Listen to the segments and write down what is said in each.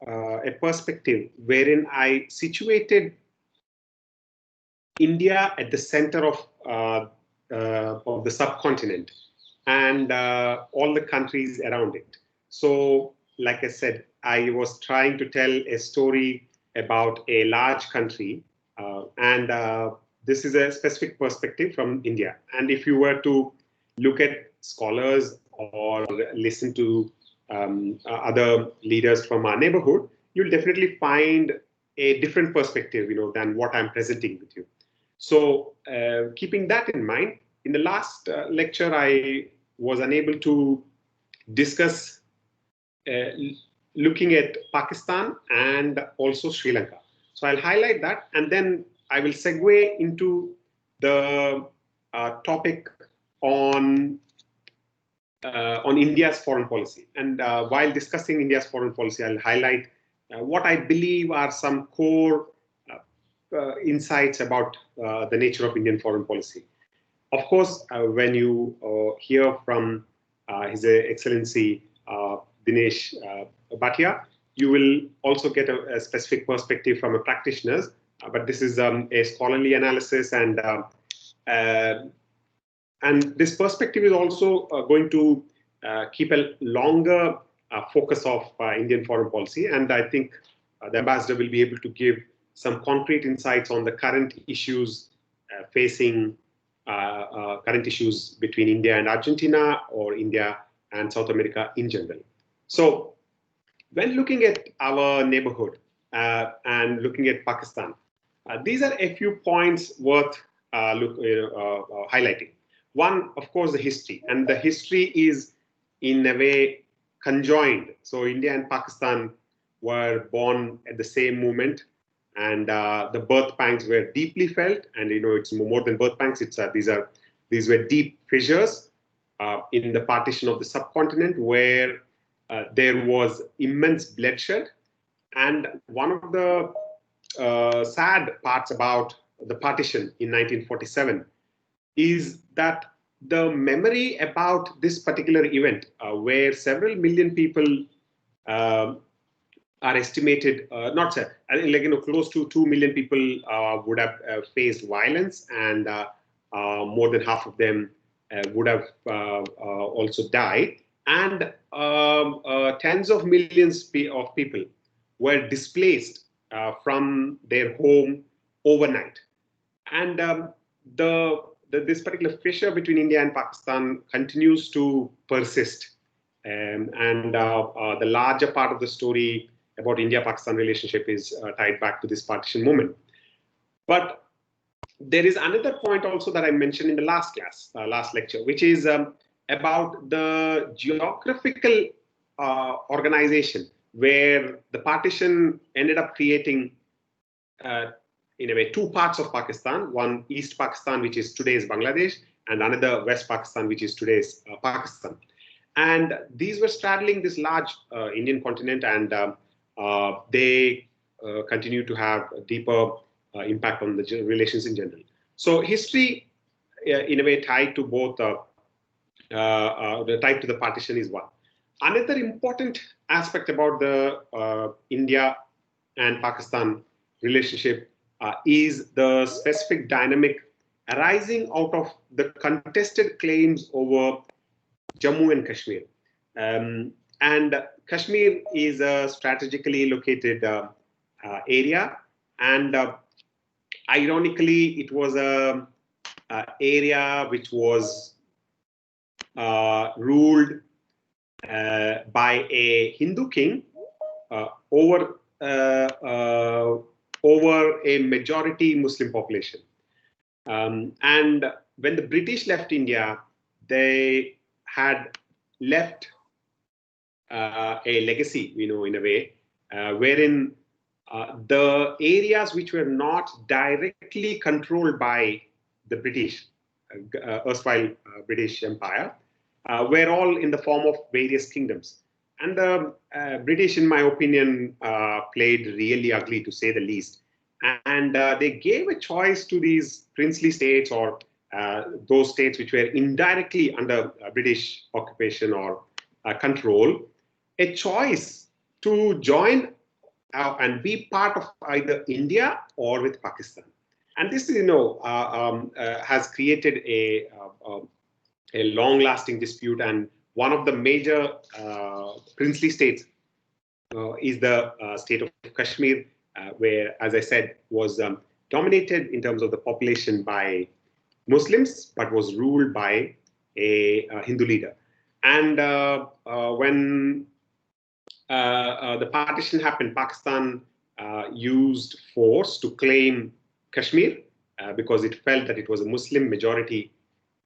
a perspective wherein I situated India at the center of the subcontinent and all the countries around it. So, like I said, I was trying to tell a story about a large country, and this is a specific perspective from India. And if you were to look at scholars or listen to other leaders from our neighborhood, you'll definitely find a different perspective, than what I'm presenting with you. So, keeping that in mind, in the last lecture, I was unable to discuss looking at Pakistan and also Sri Lanka. So I'll highlight that, and then I will segue into the topic on India's foreign policy. And while discussing India's foreign policy, I'll highlight what I believe are some core insights about the nature of Indian foreign policy. Of course, when you hear from His Excellency Dinesh Bhatia, you will also get a specific perspective from a practitioner, but this is a scholarly analysis, and this perspective is also going to keep a longer focus of Indian foreign policy, and I think the ambassador will be able to give some concrete insights on the current issues facing current issues between India and Argentina, or India and South America in general. So, when looking at our neighborhood and looking at Pakistan, these are a few points worth highlighting. One, of course, the history, and the history is in a way conjoined. So, India and Pakistan were born at the same moment, and the birth pangs were deeply felt. And it's more than birth pangs; these were deep fissures in the partition of the subcontinent, where there was immense bloodshed. And one of the sad parts about the partition in 1947 is that the memory about this particular event, where several million people are estimated, close to 2 million people would have faced violence, and more than half of them would have also died. And tens of millions of people were displaced from their home overnight. And this particular fissure between India and Pakistan continues to persist. And the larger part of the story about India-Pakistan relationship is tied back to this partition moment. But there is another point also that I mentioned in the last lecture, which is about the geographical organization, where the partition ended up creating, in a way, two parts of Pakistan: one East Pakistan, which is today's Bangladesh, and another West Pakistan, which is today's Pakistan. And these were straddling this large Indian continent, and they continue to have a deeper impact on the relations in general. So history, in a way, tied to both tied to the partition is one. Another important aspect about the India and Pakistan relationship is the specific dynamic arising out of the contested claims over Jammu and Kashmir. And Kashmir is a strategically located area, and ironically, it was a area which was ruled by a Hindu king over a majority Muslim population. And when the British left India, they had left a legacy, in a way, wherein the areas which were not directly controlled by the British, erstwhile British Empire, were all in the form of various kingdoms. And the British, in my opinion, played really ugly, to say the least. And they gave a choice to these princely states, or those states which were indirectly under British occupation or control, a choice to join and be part of either India or with Pakistan. And this, has created a long-lasting dispute. And one of the major princely states is the state of Kashmir, where, as I said, was dominated in terms of the population by Muslims, but was ruled by a Hindu leader. And when the partition happened, Pakistan used force to claim Kashmir because it felt that it was a Muslim majority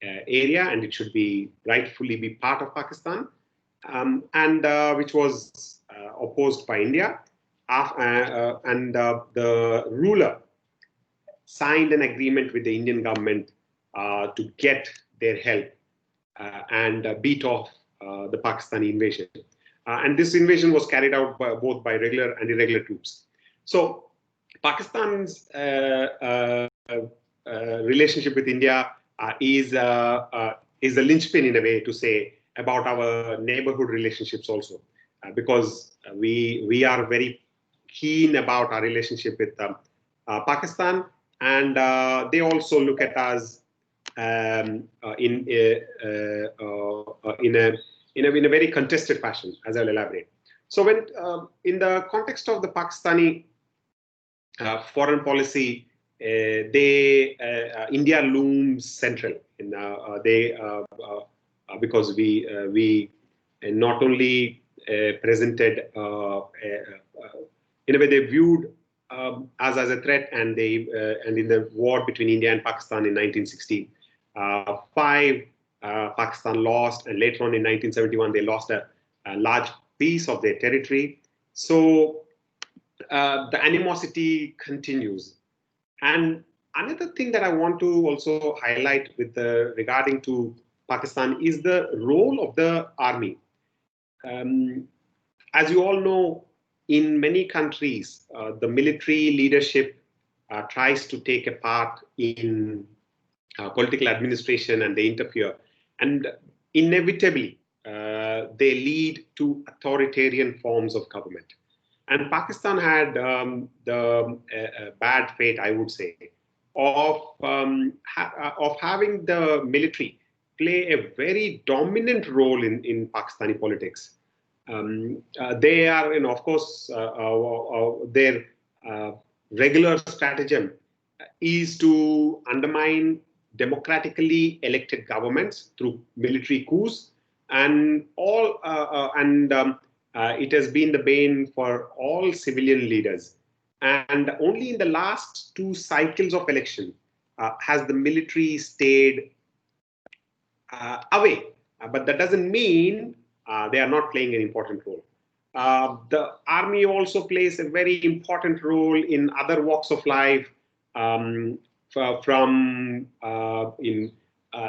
area and it should be rightfully be part of Pakistan, and which was opposed by India. And the ruler signed an agreement with the Indian government to get their help and beat off the Pakistani invasion. And this invasion was carried out both by regular and irregular troops. So Pakistan's relationship with India is a linchpin, in a way, to say about our neighborhood relationships also, because we are very keen about our relationship with Pakistan, and they also look at us in a very contested fashion, as I'll elaborate. So when in the context of the Pakistani foreign policy, India looms central. In, because we not only presented in a way they viewed us as a threat, and and in the war between India and Pakistan in 1965, Pakistan lost, and later on in 1971 they lost a large piece of their territory. So the animosity continues. And another thing that I want to also highlight with regarding to Pakistan is the role of the army. As you all know, in many countries, the military leadership tries to take a part in political administration, and they interfere. And inevitably, they lead to authoritarian forms of government. And Pakistan had the bad fate, I would say, of having the military play a very dominant role in Pakistani politics. They are, of course, their regular stratagem is to undermine democratically elected governments through military coups, and it has been the bane for all civilian leaders. And only in the last 2 cycles of election has the military stayed away. But that doesn't mean they are not playing an important role. The army also plays a very important role in other walks of life,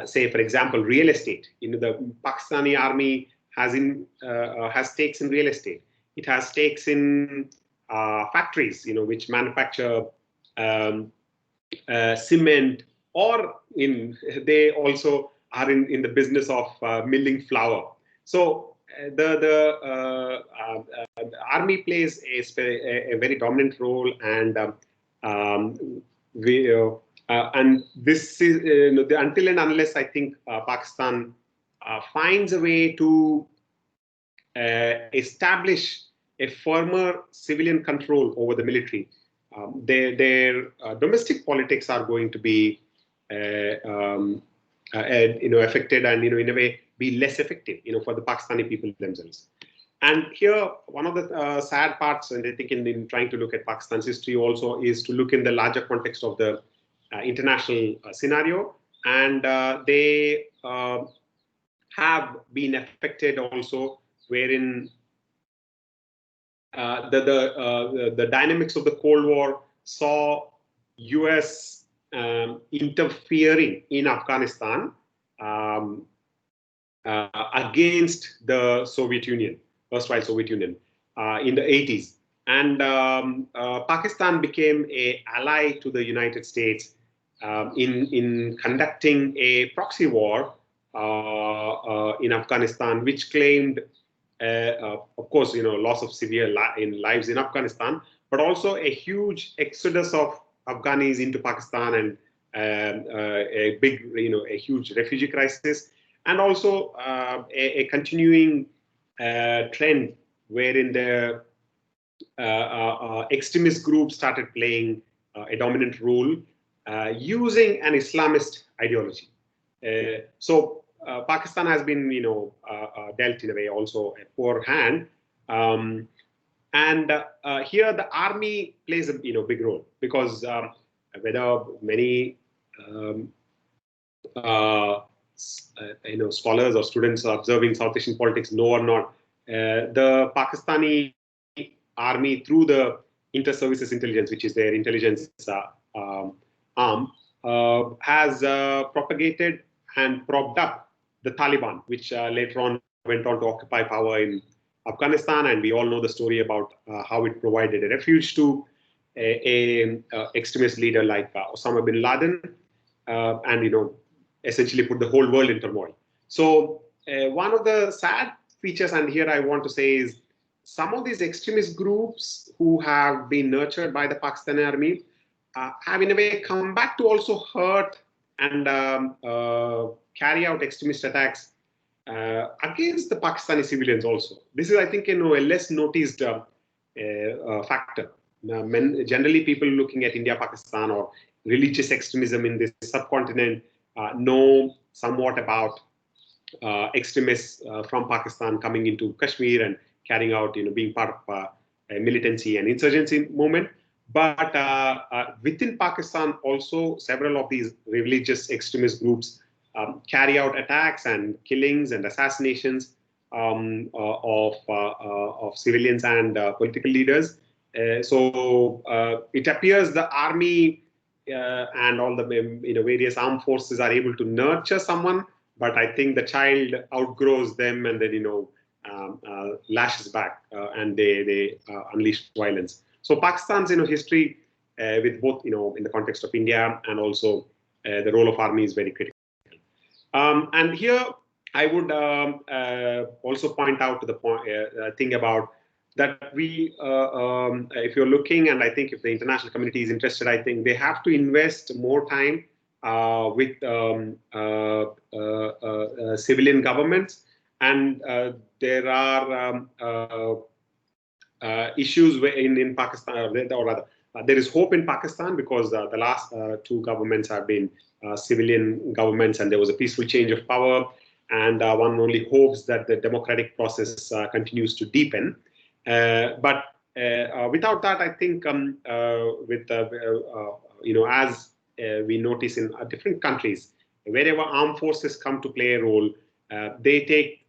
say, for example, real estate. The Pakistani army has stakes in real estate. It has stakes in factories, which manufacture cement, or they also are in the business of milling flour. So the army plays a very dominant role, and this is until and unless I think Pakistan finds a way to establish a firmer civilian control over the military, their domestic politics are going to be affected, and in a way be less effective for the Pakistani people themselves. And here, one of the sad parts, and I think in trying to look at Pakistan's history also, is to look in the larger context of the international scenario. And they have been affected also, wherein the dynamics of the Cold War saw US interfering in Afghanistan against the Soviet Union, erstwhile Soviet Union, in the 80s. And Pakistan became an ally to the United States in conducting a proxy war in Afghanistan, which claimed of course, loss of severe lives in Afghanistan, but also a huge exodus of Afghanis into Pakistan, and a big, a huge refugee crisis, and also a continuing trend wherein the extremist groups started playing a dominant role using an Islamist ideology. So Pakistan has been, dealt in a way also a poor hand. And here the army plays a big role, because whether many scholars or students observing South Asian politics know or not, the Pakistani army, through the inter-services intelligence, which is their intelligence arm, has propagated and propped up the Taliban, which later on went on to occupy power in Afghanistan. And we all know the story about how it provided a refuge to a extremist leader like Osama bin Laden, and essentially put the whole world in turmoil. So one of the sad features, and here I want to say, is some of these extremist groups who have been nurtured by the Pakistani army have in a way come back to also hurt and carry out extremist attacks against the Pakistani civilians also. This is, I think, a less noticed factor. Generally, people looking at India-Pakistan or religious extremism in this subcontinent know somewhat about extremists from Pakistan coming into Kashmir and carrying out, being part of a militancy and insurgency movement. But within Pakistan, also several of these religious extremist groups carry out attacks and killings and assassinations of civilians and political leaders. So it appears the army and all the various armed forces are able to nurture someone, but I think the child outgrows them and then lashes back and they unleash violence. So Pakistan's also with both in the context of India and also the role of army is very critical. And here I would also point out to the thing about that we, if you're looking, and I think if the international community is interested, I think they have to invest more time with civilian governments. And there are issues in Pakistan, or rather, there is hope in Pakistan, because the last two governments have been civilian governments, and there was a peaceful change of power. And one only hopes that the democratic process continues to deepen. But without that, I think as we notice in different countries, wherever armed forces come to play a role, they take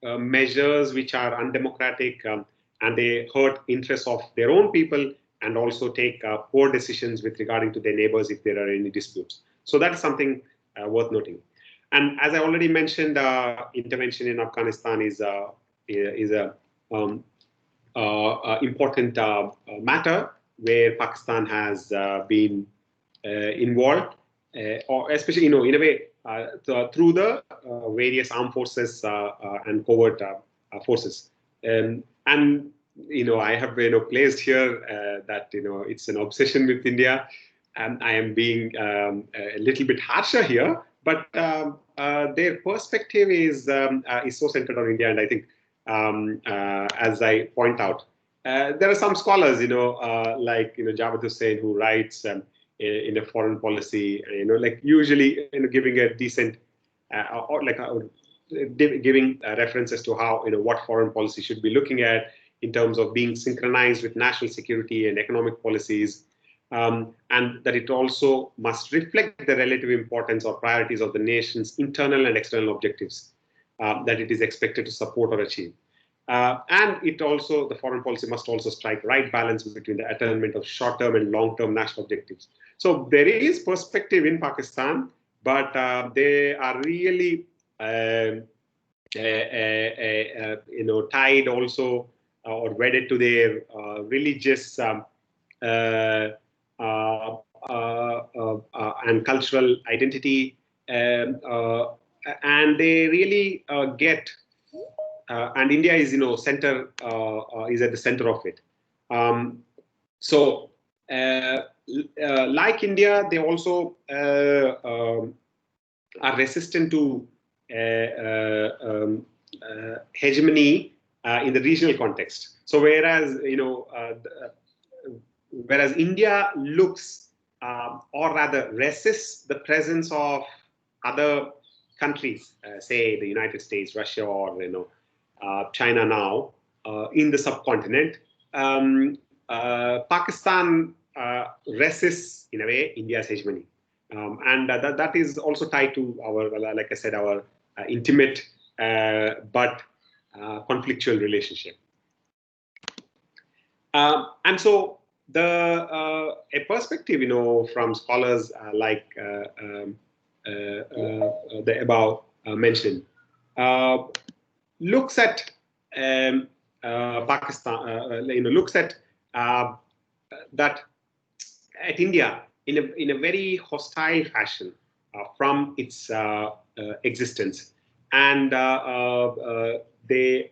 measures which are undemocratic, and they hurt interests of their own people, and also take poor decisions with regarding to their neighbors if there are any disputes. So that is something worth noting. And as I already mentioned, intervention in Afghanistan is a important matter where Pakistan has been involved, or especially in a way through the various armed forces and covert forces. And I have placed here that it's an obsession with India, and I am being a little bit harsher here, but their perspective is so centered on India, and I think. As I point out, there are some scholars, like Javad Hussain, who writes in a foreign policy, like usually giving a decent, or like giving references to how what foreign policy should be looking at in terms of being synchronized with national security and economic policies, and that it also must reflect the relative importance or priorities of the nation's internal and external objectives that it is expected to support or achieve. And it also, the foreign policy must also strike right balance between the attainment of short-term and long-term national objectives. So there is perspective in Pakistan, but they are really, tied also or wedded to their religious and cultural identity, and they really get and India is, center is at the center of it. So, like India, they also are resistant to hegemony in the regional context. So, whereas whereas India looks or rather resists the presence of other countries, say the United States, Russia, or China now in the subcontinent. Pakistan resists in a way India's hegemony, and that is also tied to our, like I said, our intimate but conflictual relationship. And so a perspective, from scholars like the above mentioned, looks at Pakistan, looks at that at India in a very hostile fashion from its existence, and they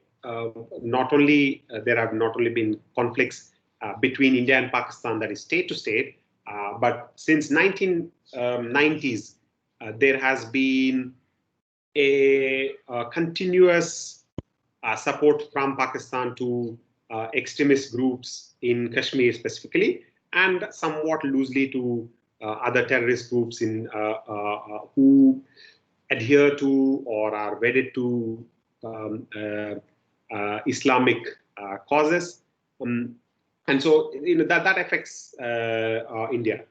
not only there have not only been conflicts between India and Pakistan, that is state to state, but since 1990s there has been a continuous support from Pakistan to extremist groups in Kashmir specifically, and somewhat loosely to other terrorist groups in who adhere to or are wedded to Islamic causes, and so that affects India.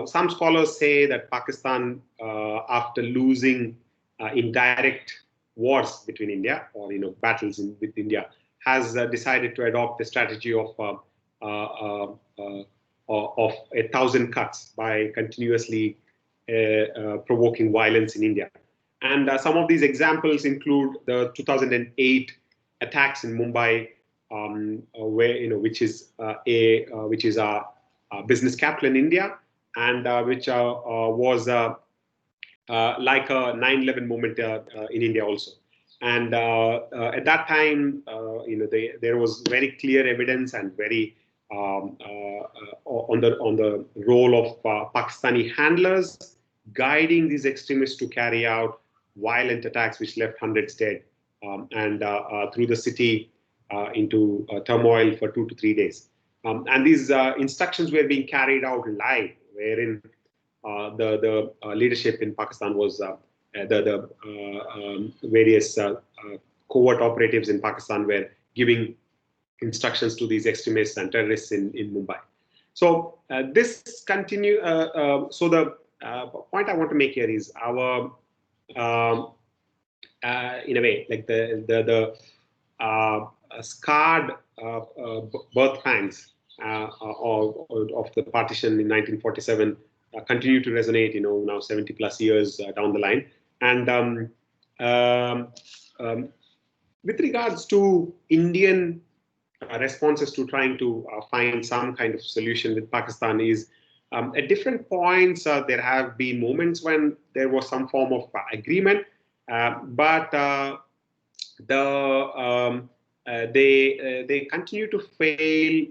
Some scholars say that Pakistan, after losing in direct wars between India, or battles with India, has decided to adopt the strategy of 1,000 cuts by continuously provoking violence in India. And some of these examples include the 2008 attacks in Mumbai, where which is a business capital in India, and which was like a 9/11 moment in India also. And at that time, there was very clear evidence and very on the role of Pakistani handlers guiding these extremists to carry out violent attacks which left hundreds dead and threw the city into turmoil for 2 to 3 days. And these instructions were being carried out live, wherein the leadership in Pakistan was the various covert operatives in Pakistan were giving instructions to these extremists and terrorists in Mumbai. So this continue. So the point I want to make here is our, in a way, like the scarred birth pangs of the partition in 1947 continue to resonate. Now 70 plus years down the line, and with regards to Indian responses to trying to find some kind of solution with Pakistan is at different points there have been moments when there was some form of agreement, but they continue to fail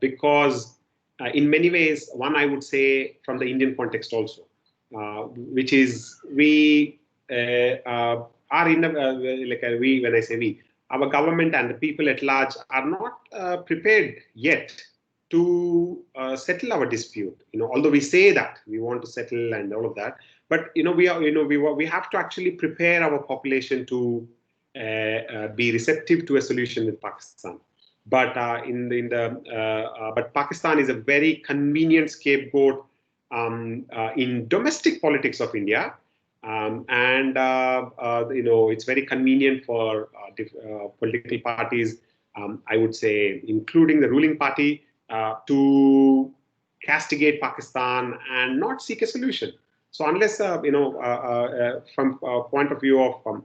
because in many ways, one I would say from the Indian context also, which is we are in we, when I say we, our government and the people at large are not prepared yet to settle our dispute. Although we say that we want to settle and all of that, but we have to actually prepare our population to be receptive to a solution with Pakistan. But but Pakistan is a very convenient scapegoat in domestic politics of India. And it's very convenient for political parties, I would say, including the ruling party, to castigate Pakistan and not seek a solution. So unless from a point of view of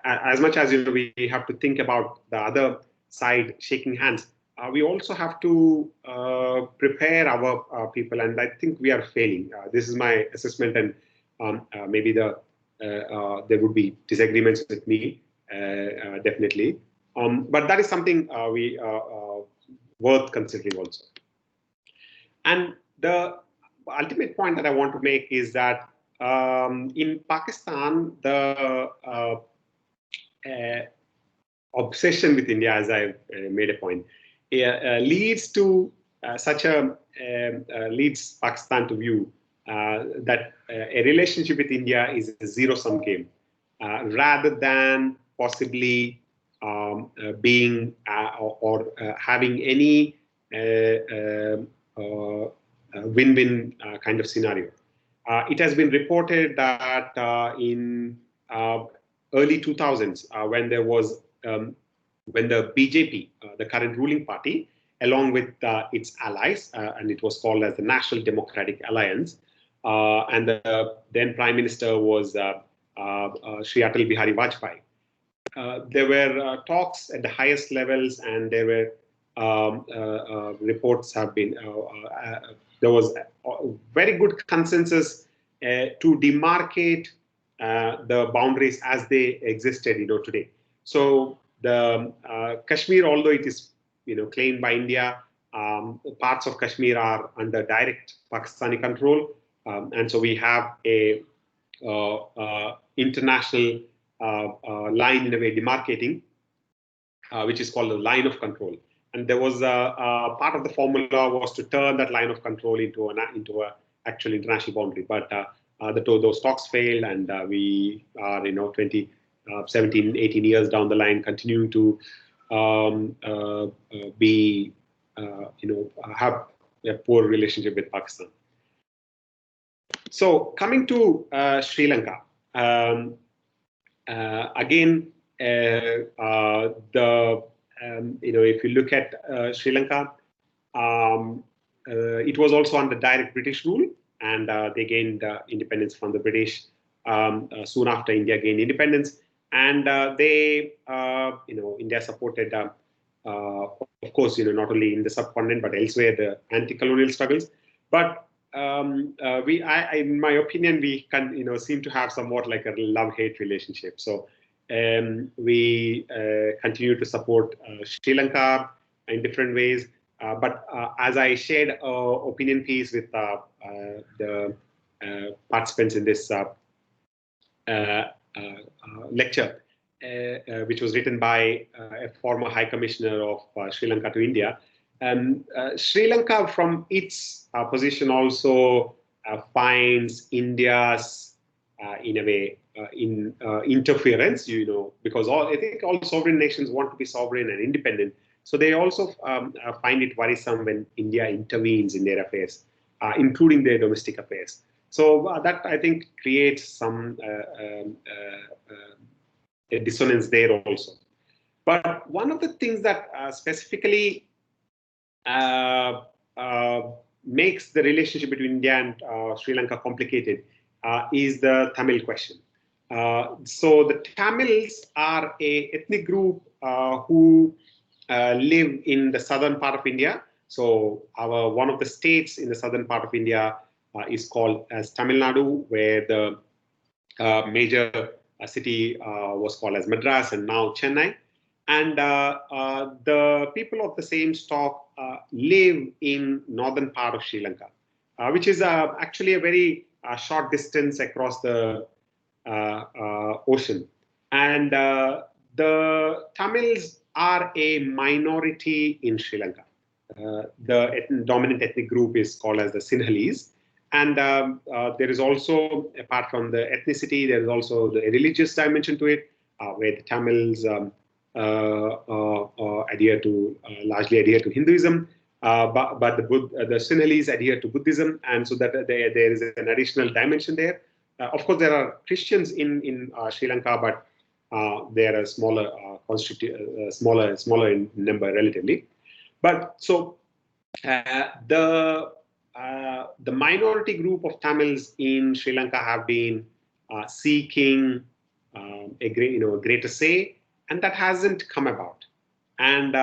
as much as we have to think about the other side shaking hands, we also have to prepare our people, and I think we are failing. This is my assessment, and maybe there would be disagreements with me definitely. But that is something we worth considering also. And the ultimate point that I want to make is that in Pakistan, the obsession with India, as I made a point, leads to leads Pakistan to view that a relationship with India is a zero-sum game, rather than possibly being or having any win-win kind of scenario. It has been reported that in early 2000s, when there was when the BJP, the current ruling party, along with its allies, and it was called as the National Democratic Alliance, and the then Prime Minister was Shri Atal Bihari Vajpayee. There were talks at the highest levels, and there were reports have been there was very good consensus to demarcate the boundaries as they existed, today. So the Kashmir, although it is claimed by India, parts of Kashmir are under direct Pakistani control, and so we have a international line in a way demarcating, which is called the line of control. And there was a part of the formula was to turn that line of control into an actual international boundary, but those talks failed, and we are 17, 18 years down the line, continuing to be have a poor relationship with Pakistan. So coming to Sri Lanka, again, if you look at Sri Lanka, it was also under direct British rule, and they gained independence from the British soon after India gained independence. And India supported, of course, not only in the subcontinent but elsewhere, the anti-colonial struggles. But in my opinion, we can, seem to have somewhat like a love-hate relationship. So we continue to support Sri Lanka in different ways. But as I shared opinion piece with the participants in this lecture, which was written by a former High Commissioner of Sri Lanka to India, Sri Lanka, from its position, also finds India's, in a way, interference, because I think all sovereign nations want to be sovereign and independent. So they also find it worrisome when India intervenes in their affairs, including their domestic affairs. So that, I think, creates some a dissonance there also. But one of the things that specifically makes the relationship between India and Sri Lanka complicated is the Tamil question. So the Tamils are a ethnic group who live in the southern part of India. So one of the states in the southern part of India is called as Tamil Nadu, where the major city was called as Madras and now Chennai. And the people of the same stock live in northern part of Sri Lanka, which is actually a very short distance across the ocean. And the Tamils are a minority in Sri Lanka. The dominant ethnic group is called as the Sinhalese. And there is also, apart from the ethnicity, there is also the religious dimension to it, where the Tamils largely adhere to Hinduism, but the Sinhalese adhere to Buddhism, and so that there is an additional dimension there. Of course, there are Christians in Sri Lanka, but they are a smaller smaller in number relatively. But so the minority group of Tamils in Sri Lanka have been seeking a greater say, and that hasn't come about. And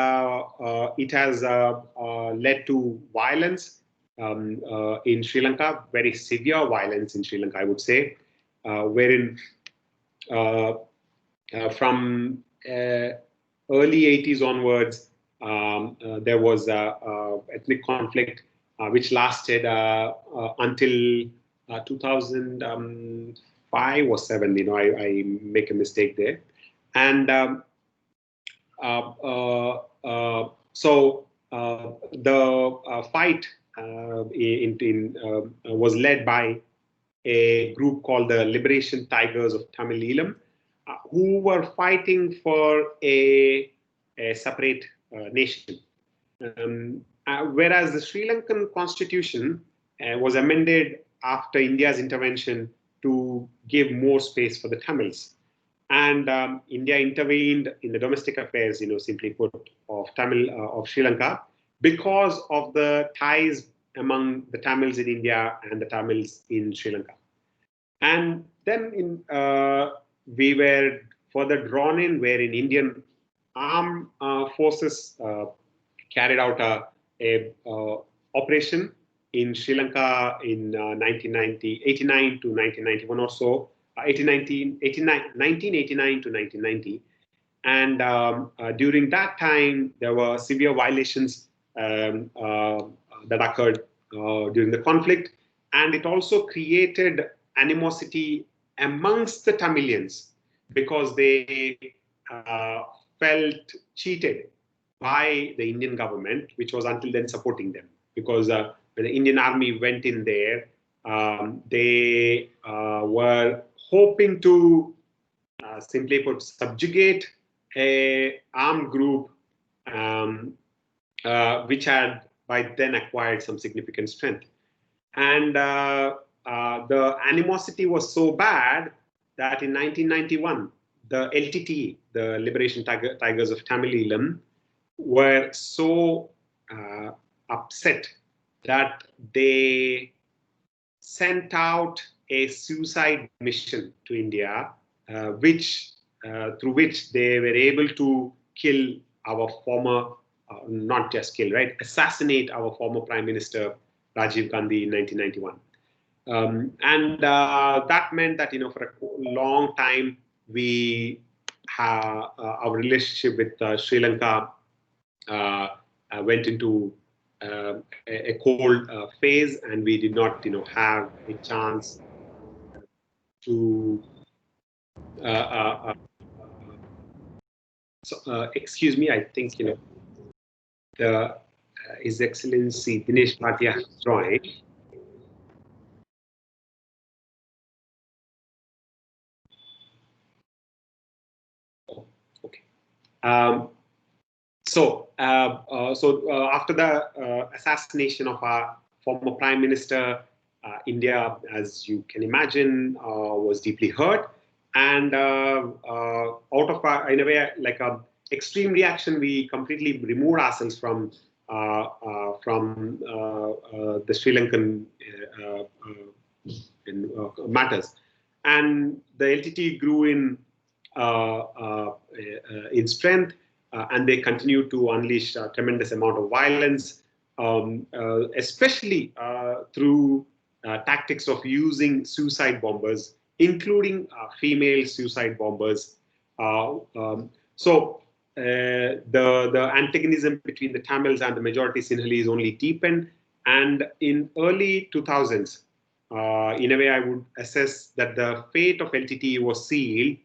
it has led to violence in Sri Lanka, very severe violence in Sri Lanka, I would say, wherein from early 80s onwards, there was ethnic conflict which lasted until 2005 or 7. I make a mistake there, and the fight was led by a group called the Liberation Tigers of Tamil Eelam, who were fighting for a separate nation. Whereas the Sri Lankan constitution was amended after India's intervention to give more space for the Tamils. And India intervened in the domestic affairs, simply put, of Sri Lanka because of the ties among the Tamils in India and the Tamils in Sri Lanka. And then we were further drawn in, wherein Indian armed forces carried out a operation in Sri Lanka in 1989 to 1991 or so, 1989 to 1990. And during that time, there were severe violations that occurred during the conflict. And it also created animosity amongst the Tamilians because they felt cheated by the Indian government, which was until then supporting them. Because when the Indian army went in there, they were hoping to, simply put, subjugate a armed group which had by then acquired some significant strength. And the animosity was so bad that in 1991, the LTT, the Liberation Tigers of Tamil Eelam, were so upset that they sent out a suicide mission to India, through which they were able to kill our former, not just kill, right, assassinate our former Prime Minister Rajiv Gandhi in 1991. And that meant that, for a long time, our relationship with Sri Lanka went into a cold phase, and we did not, have a chance to. Excuse me, I think His Excellency Dinesh Bhatia has joined. Okay. So after the assassination of our former Prime Minister, India, as you can imagine, was deeply hurt. And out of in a way, like an extreme reaction, we completely removed ourselves from the Sri Lankan matters. And the LTT grew in strength, and they continue to unleash a tremendous amount of violence, especially through tactics of using suicide bombers, including female suicide bombers. So the antagonism between the Tamils and the majority Sinhalese only deepened. And in early 2000s, in a way, I would assess that the fate of LTT was sealed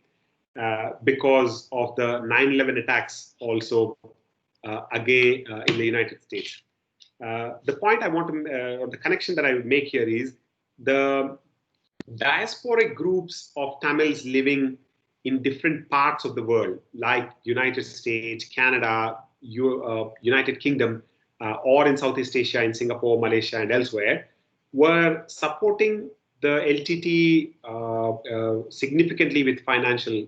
because of the 9/11 attacks also again in the United States. The point I want to, or the connection that I would make here is the diasporic groups of Tamils living in different parts of the world, like United States, Canada, United Kingdom, or in Southeast Asia, in Singapore, Malaysia, and elsewhere, were supporting the LTT significantly with financial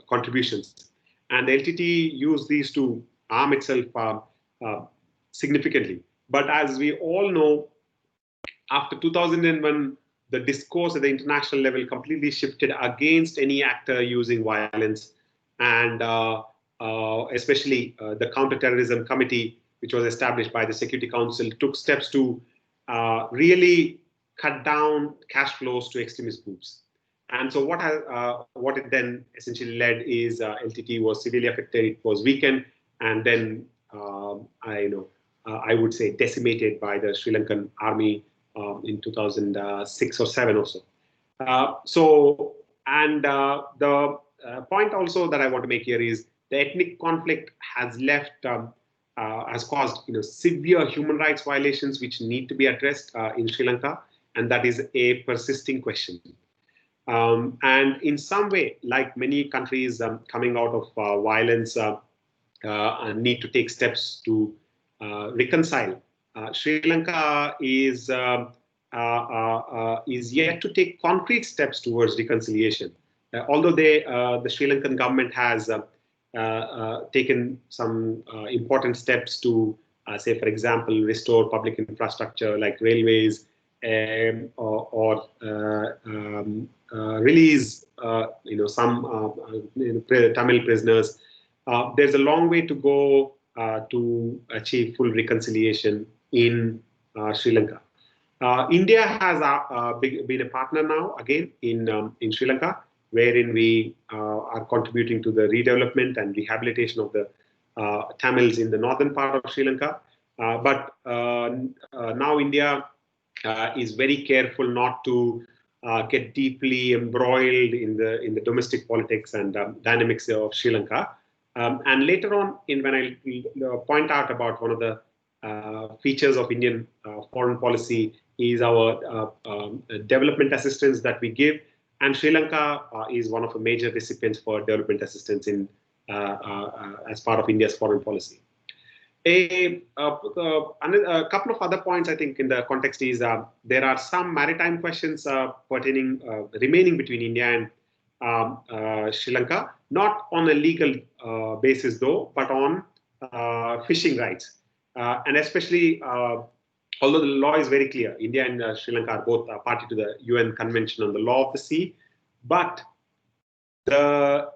contributions. And the LTT used these to arm itself significantly. But as we all know, after 2001, the discourse at the international level completely shifted against any actor using violence. And especially the Counterterrorism Committee, which was established by the Security Council, took steps to really cut down cash flows to extremist groups. And so what it then essentially led is LTT was severely affected, it was weakened, and then I would say decimated by the Sri Lankan army in 2006 or 7 or so. The point also that I want to make here is the ethnic conflict has caused severe human rights violations which need to be addressed in Sri Lanka, and that is a persisting question. And in some way, like many countries coming out of violence, need to take steps to reconcile. Sri Lanka is yet to take concrete steps towards reconciliation. Although the Sri Lankan government has taken some important steps to, say, for example, restore public infrastructure like railways, or release some Tamil prisoners. There's a long way to go to achieve full reconciliation in Sri Lanka. India has been a partner now again in Sri Lanka, wherein we are contributing to the redevelopment and rehabilitation of the Tamils in the northern part of Sri Lanka. But now India is very careful not to get deeply embroiled in the domestic politics and dynamics of Sri Lanka. And later on, when I point out about one of the features of Indian foreign policy is our development assistance that we give, and Sri Lanka is one of the major recipients for development assistance in as part of India's foreign policy. A couple of other points I think in the context is there are some maritime questions remaining between India and Sri Lanka, not on a legal basis though, but on fishing rights. And especially, although the law is very clear, India and Sri Lanka are both party to the UN Convention on the Law of the Sea, but the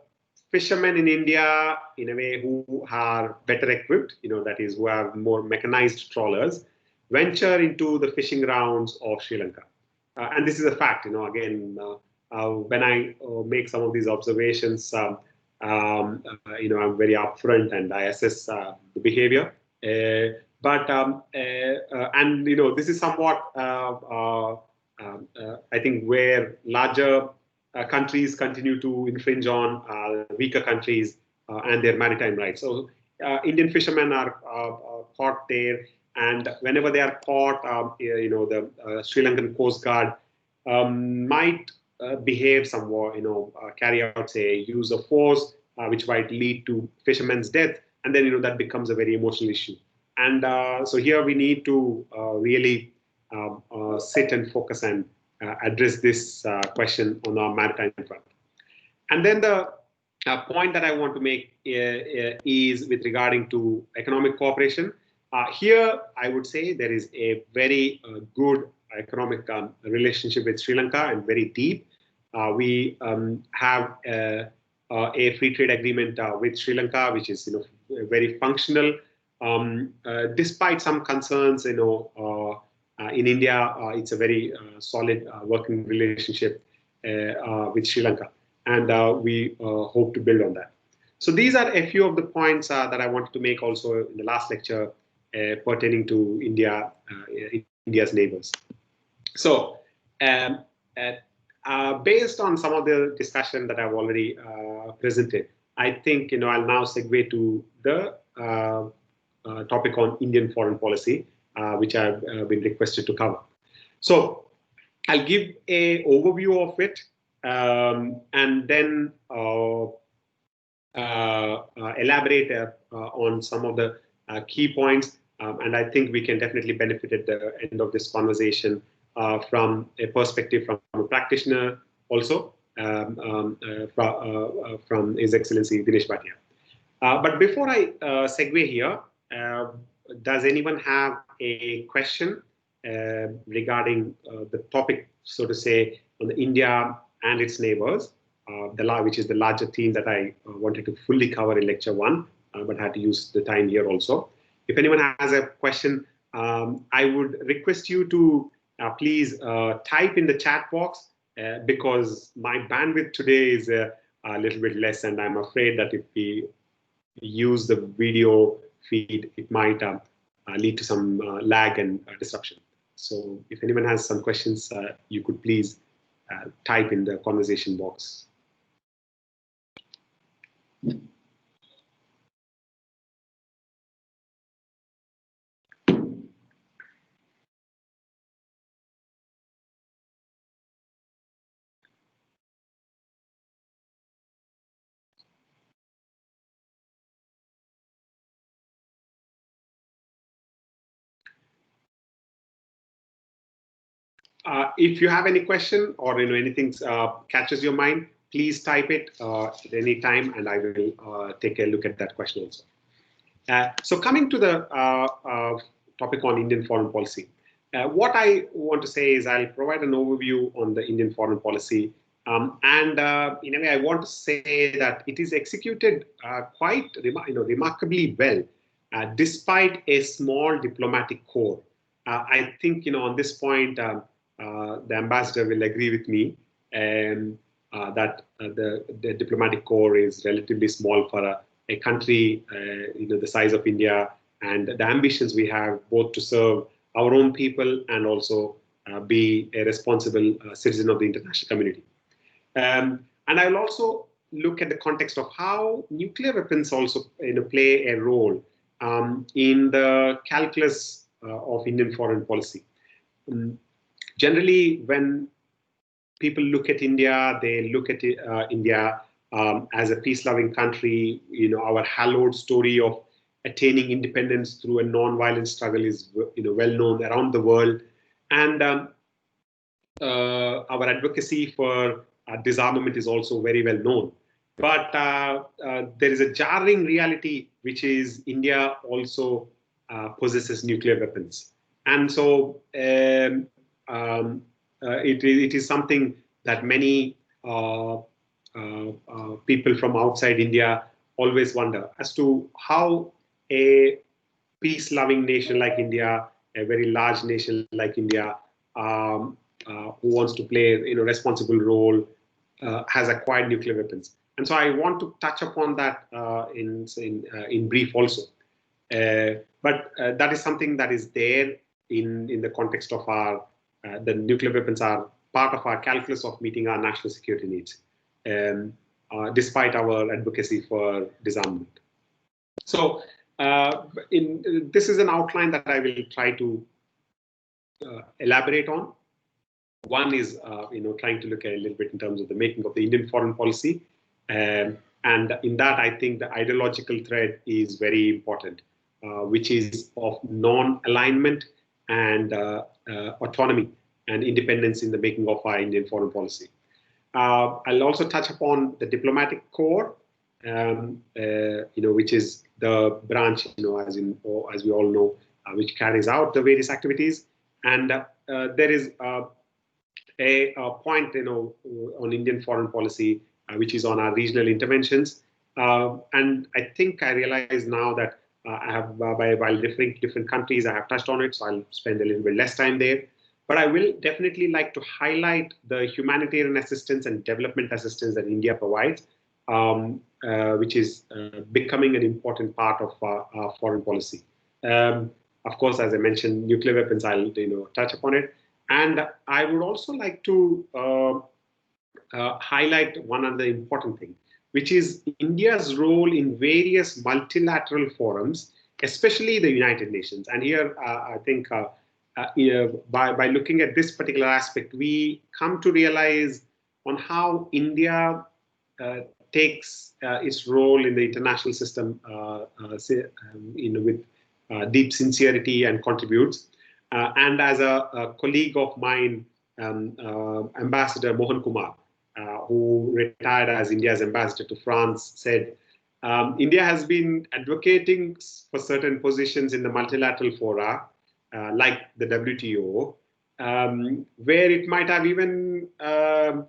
fishermen in India, in a way, who are better equipped, that is, who have more mechanized trawlers, venture into the fishing grounds of Sri Lanka. And this is a fact, again, when I make some of these observations, I'm very upfront and I assess the behavior. But this is somewhat, I think, where larger countries continue to infringe on weaker countries and their maritime rights. So Indian fishermen are caught there, and whenever they are caught, the Sri Lankan Coast Guard might behave somewhat, carry out, say, use of force, which might lead to fishermen's death, and then that becomes a very emotional issue. And so here we need to really sit and focus and address this question on our maritime front. And then the point that I want to make is with regarding to economic cooperation. Here, I would say there is a very good economic relationship with Sri Lanka and very deep. We have a free trade agreement with Sri Lanka, which is very functional. Despite some concerns, in India, it's a very solid working relationship with Sri Lanka, and we hope to build on that. So these are a few of the points that I wanted to make also in the last lecture pertaining to India, India's neighbors. So based on some of the discussion that I've already presented, I think I'll now segue to the topic on Indian foreign policy, which I've been requested to cover. So I'll give an overview of it, and then elaborate on some of the key points. And I think we can definitely benefit at the end of this conversation from a perspective from a practitioner also, from His Excellency Dinesh Bhatia. But before I segue here, does anyone have a question regarding the topic, so to say, on the India and its neighbors, which is the larger theme that I wanted to fully cover in lecture 1, but had to use the time here also. If anyone has a question, I would request you to please type in the chat box, because my bandwidth today is a little bit less, and I'm afraid that if we use the video feed, it might lead to some lag and disruption. So if anyone has some questions, you could please type in the conversation box. If you have any question or anything catches your mind, please type it at any time, and I will take a look at that question also. So coming to the topic on Indian foreign policy, what I want to say is I'll provide an overview on the Indian foreign policy, and in a way I want to say that it is executed quite remarkably well, despite a small diplomatic corps. I think on this point the ambassador will agree with me, that the diplomatic corps is relatively small for a country the size of India, and the ambitions we have both to serve our own people and also be a responsible citizen of the international community. And I will also look at the context of how nuclear weapons also play a role in the calculus of Indian foreign policy. Generally, when people look at India, they look at India as a peace-loving country. Our hallowed story of attaining independence through a non-violent struggle is well known around the world, and our advocacy for disarmament is also very well known. But there is a jarring reality, which is India also possesses nuclear weapons, and so it is something that many people from outside India always wonder as to how a peace-loving nation like India, a very large nation like India, who wants to play a responsible role, has acquired nuclear weapons. And so I want to touch upon that in brief also. But that is something that is there in the context of our the nuclear weapons are part of our calculus of meeting our national security needs, despite our advocacy for disarmament. So this is an outline that I will try to elaborate on. One is trying to look a little bit in terms of the making of the Indian foreign policy, and in that I think the ideological thread is very important, which is of non-alignment and autonomy and independence in the making of our Indian foreign policy. I'll also touch upon the diplomatic corps, which is the branch, as we all know, which carries out the various activities. And there is a point, on Indian foreign policy, which is on our regional interventions. And I think I realize now that I have, while different countries, I have touched on it, so I'll spend a little bit less time there. But I will definitely like to highlight the humanitarian assistance and development assistance that India provides, which is becoming an important part of our foreign policy. Of course, as I mentioned, nuclear weapons, I'll touch upon it. And I would also like to highlight one other important thing, which is India's role in various multilateral forums, especially the United Nations. And here, I think by looking at this particular aspect, we come to realize on how India takes its role in the international system with deep sincerity and contributes. And as a colleague of mine, Ambassador Mohan Kumar, who retired as India's ambassador to France, said, India has been advocating for certain positions in the multilateral fora, like the WTO, where it might have even, how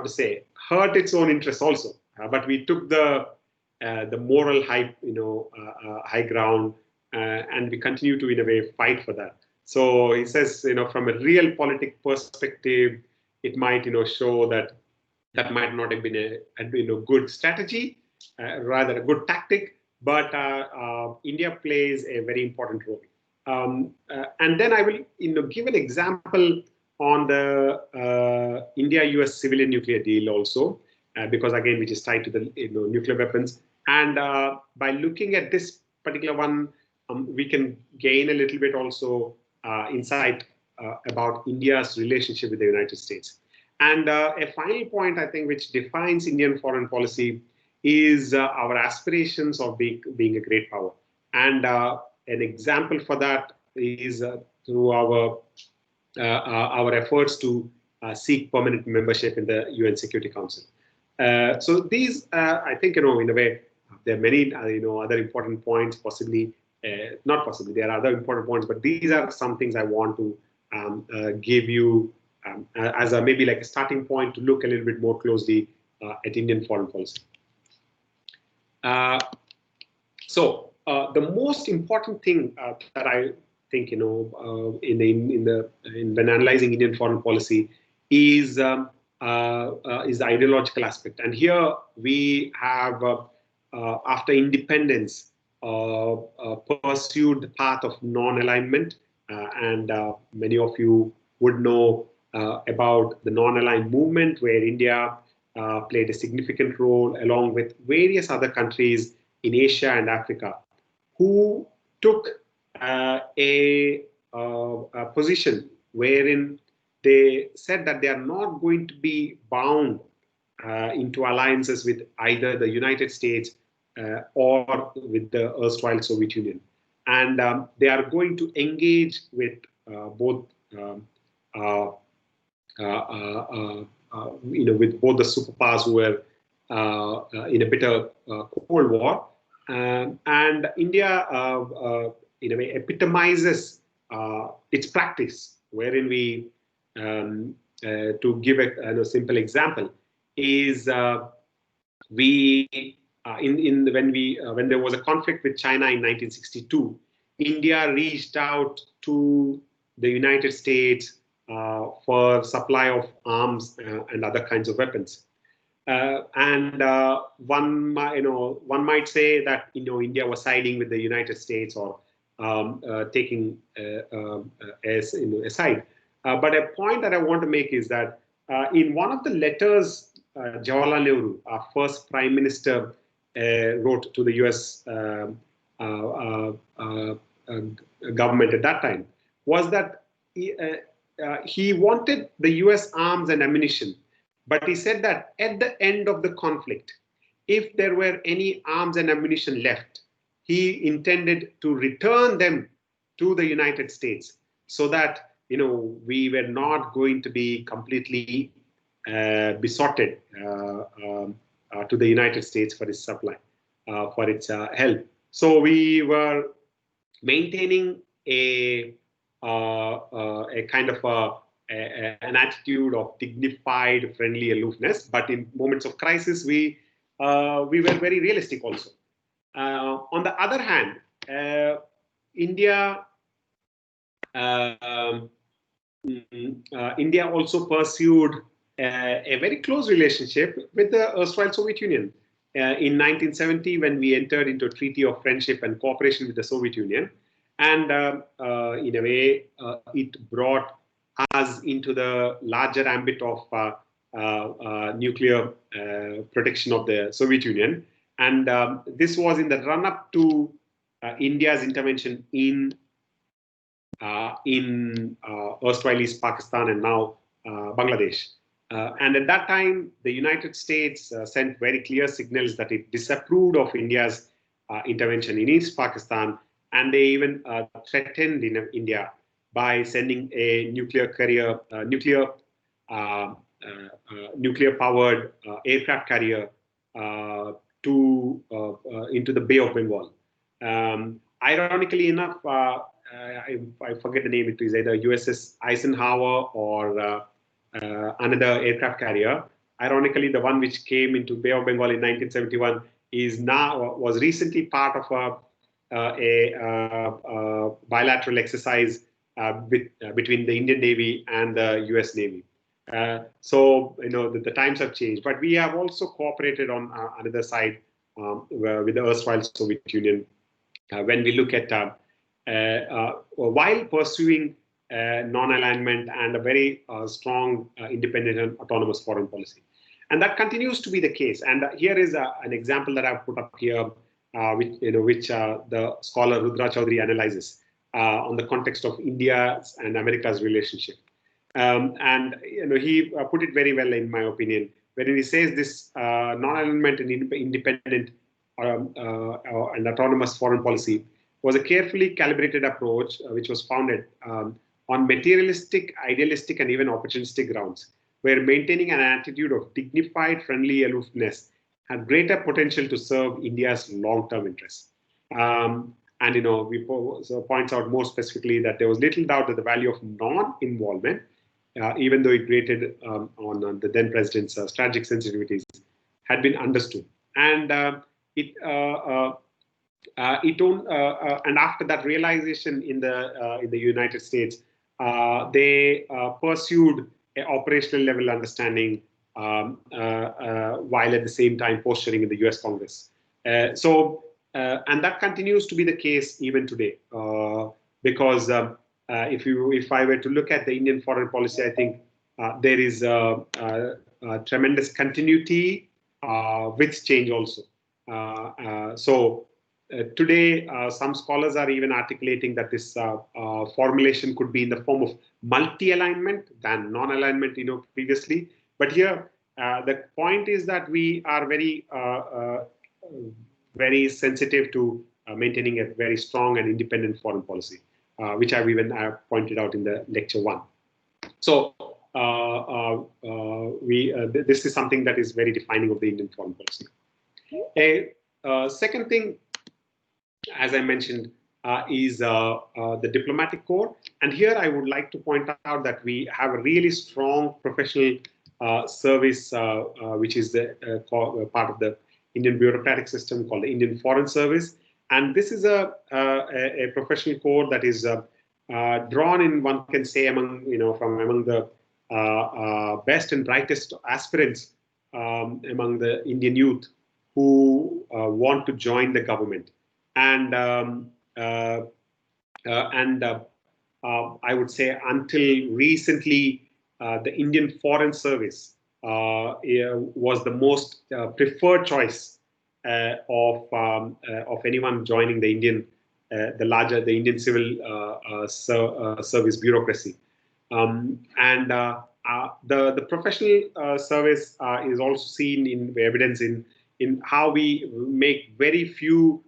to say, hurt its own interests also. But we took the moral high ground, and we continue to, in a way, fight for that. So he says, from a realpolitik perspective, it might, show that that might not have been a good strategy, rather a good tactic, but India plays a very important role. And then I will, give an example on the India-US civilian nuclear deal also, because again, which is tied to the nuclear weapons. And by looking at this particular one, we can gain a little bit also insight about India's relationship with the United States. And a final point, I think, which defines Indian foreign policy is our aspirations of being a great power. And an example for that is through our efforts to seek permanent membership in the UN Security Council. So these, I think, in a way, there are many, other important points, possibly, not possibly, there are other important points, but these are some things I want to give you as a maybe like a starting point to look a little bit more closely at Indian foreign policy. So the most important thing that I think, when analyzing Indian foreign policy is the ideological aspect. And here we have, after independence, pursued the path of non-alignment. And many of you would know about the non-aligned movement, where India played a significant role along with various other countries in Asia and Africa, who took a position wherein they said that they are not going to be bound into alliances with either the United States or with the erstwhile Soviet Union. And they are going to engage with both with both the superpowers who were in a bitter Cold War. And India, in a way, epitomizes its practice, wherein we, to give a simple example, is when there was a conflict with China in 1962, India reached out to the United States for supply of arms and other kinds of weapons. And one might say that India was siding with the United States or taking a side. But a point that I want to make is that in one of the letters Jawaharlal Nehru, our first Prime Minister, wrote to the US government at that time, was that he wanted the US arms and ammunition. But he said that at the end of the conflict, if there were any arms and ammunition left, he intended to return them to the United States, so that we were not going to be completely besotted to the United States for its supply, for its help. So we were maintaining a kind of an attitude of dignified, friendly aloofness, but in moments of crisis, we were very realistic also. On the other hand, India also pursued a very close relationship with the erstwhile Soviet Union. In 1970, when we entered into a treaty of friendship and cooperation with the Soviet Union, and in a way, it brought us into the larger ambit of nuclear protection of the Soviet Union. And this was in the run-up to India's intervention in erstwhile East Pakistan and now Bangladesh. And at that time, the United States sent very clear signals that it disapproved of India's intervention in East Pakistan, and they even threatened India by sending a nuclear-powered aircraft carrier into the Bay of Bengal. Ironically enough, I forget the name. It is either USS Eisenhower or another aircraft carrier. Ironically, the one which came into Bay of Bengal in 1971 was recently part of a bilateral exercise between the Indian Navy and the US Navy. So the times have changed, but we have also cooperated on another side with the erstwhile Soviet Union when we look at while pursuing non-alignment and a very strong, independent and autonomous foreign policy. And that continues to be the case. And here is an example that I've put up here, which the scholar Rudra Chaudhary analyzes on the context of India's and America's relationship. And he put it very well, in my opinion, when he says this non-alignment and independent and autonomous foreign policy was a carefully calibrated approach which was founded on materialistic, idealistic, and even opportunistic grounds, where maintaining an attitude of dignified, friendly aloofness had greater potential to serve India's long-term interests. And we points out more specifically that there was little doubt that the value of non-involvement, even though it grated on the then president's strategic sensitivities, had been understood. And and after that realization in the United States, they pursued an operational level understanding while at the same time posturing in the US Congress. And that continues to be the case even today, because if I were to look at the Indian foreign policy, I think there is a tremendous continuity with change also. Today, some scholars are even articulating that this formulation could be in the form of multi-alignment than non-alignment, previously. But here, the point is that we are very sensitive to maintaining a very strong and independent foreign policy, which I've even pointed out in the lecture 1. So this is something that is very defining of the Indian foreign policy. A second thing, as I mentioned, is the diplomatic corps. And here I would like to point out that we have a really strong professional service, which is part of the Indian bureaucratic system called the Indian Foreign Service. And this is a professional corps that is drawn in, one can say, among the best and brightest aspirants among the Indian youth who want to join the government. And I would say until recently, the Indian Foreign Service was the most preferred choice of anyone joining the Indian civil service bureaucracy. The professional service is also seen in evidence in how we make very few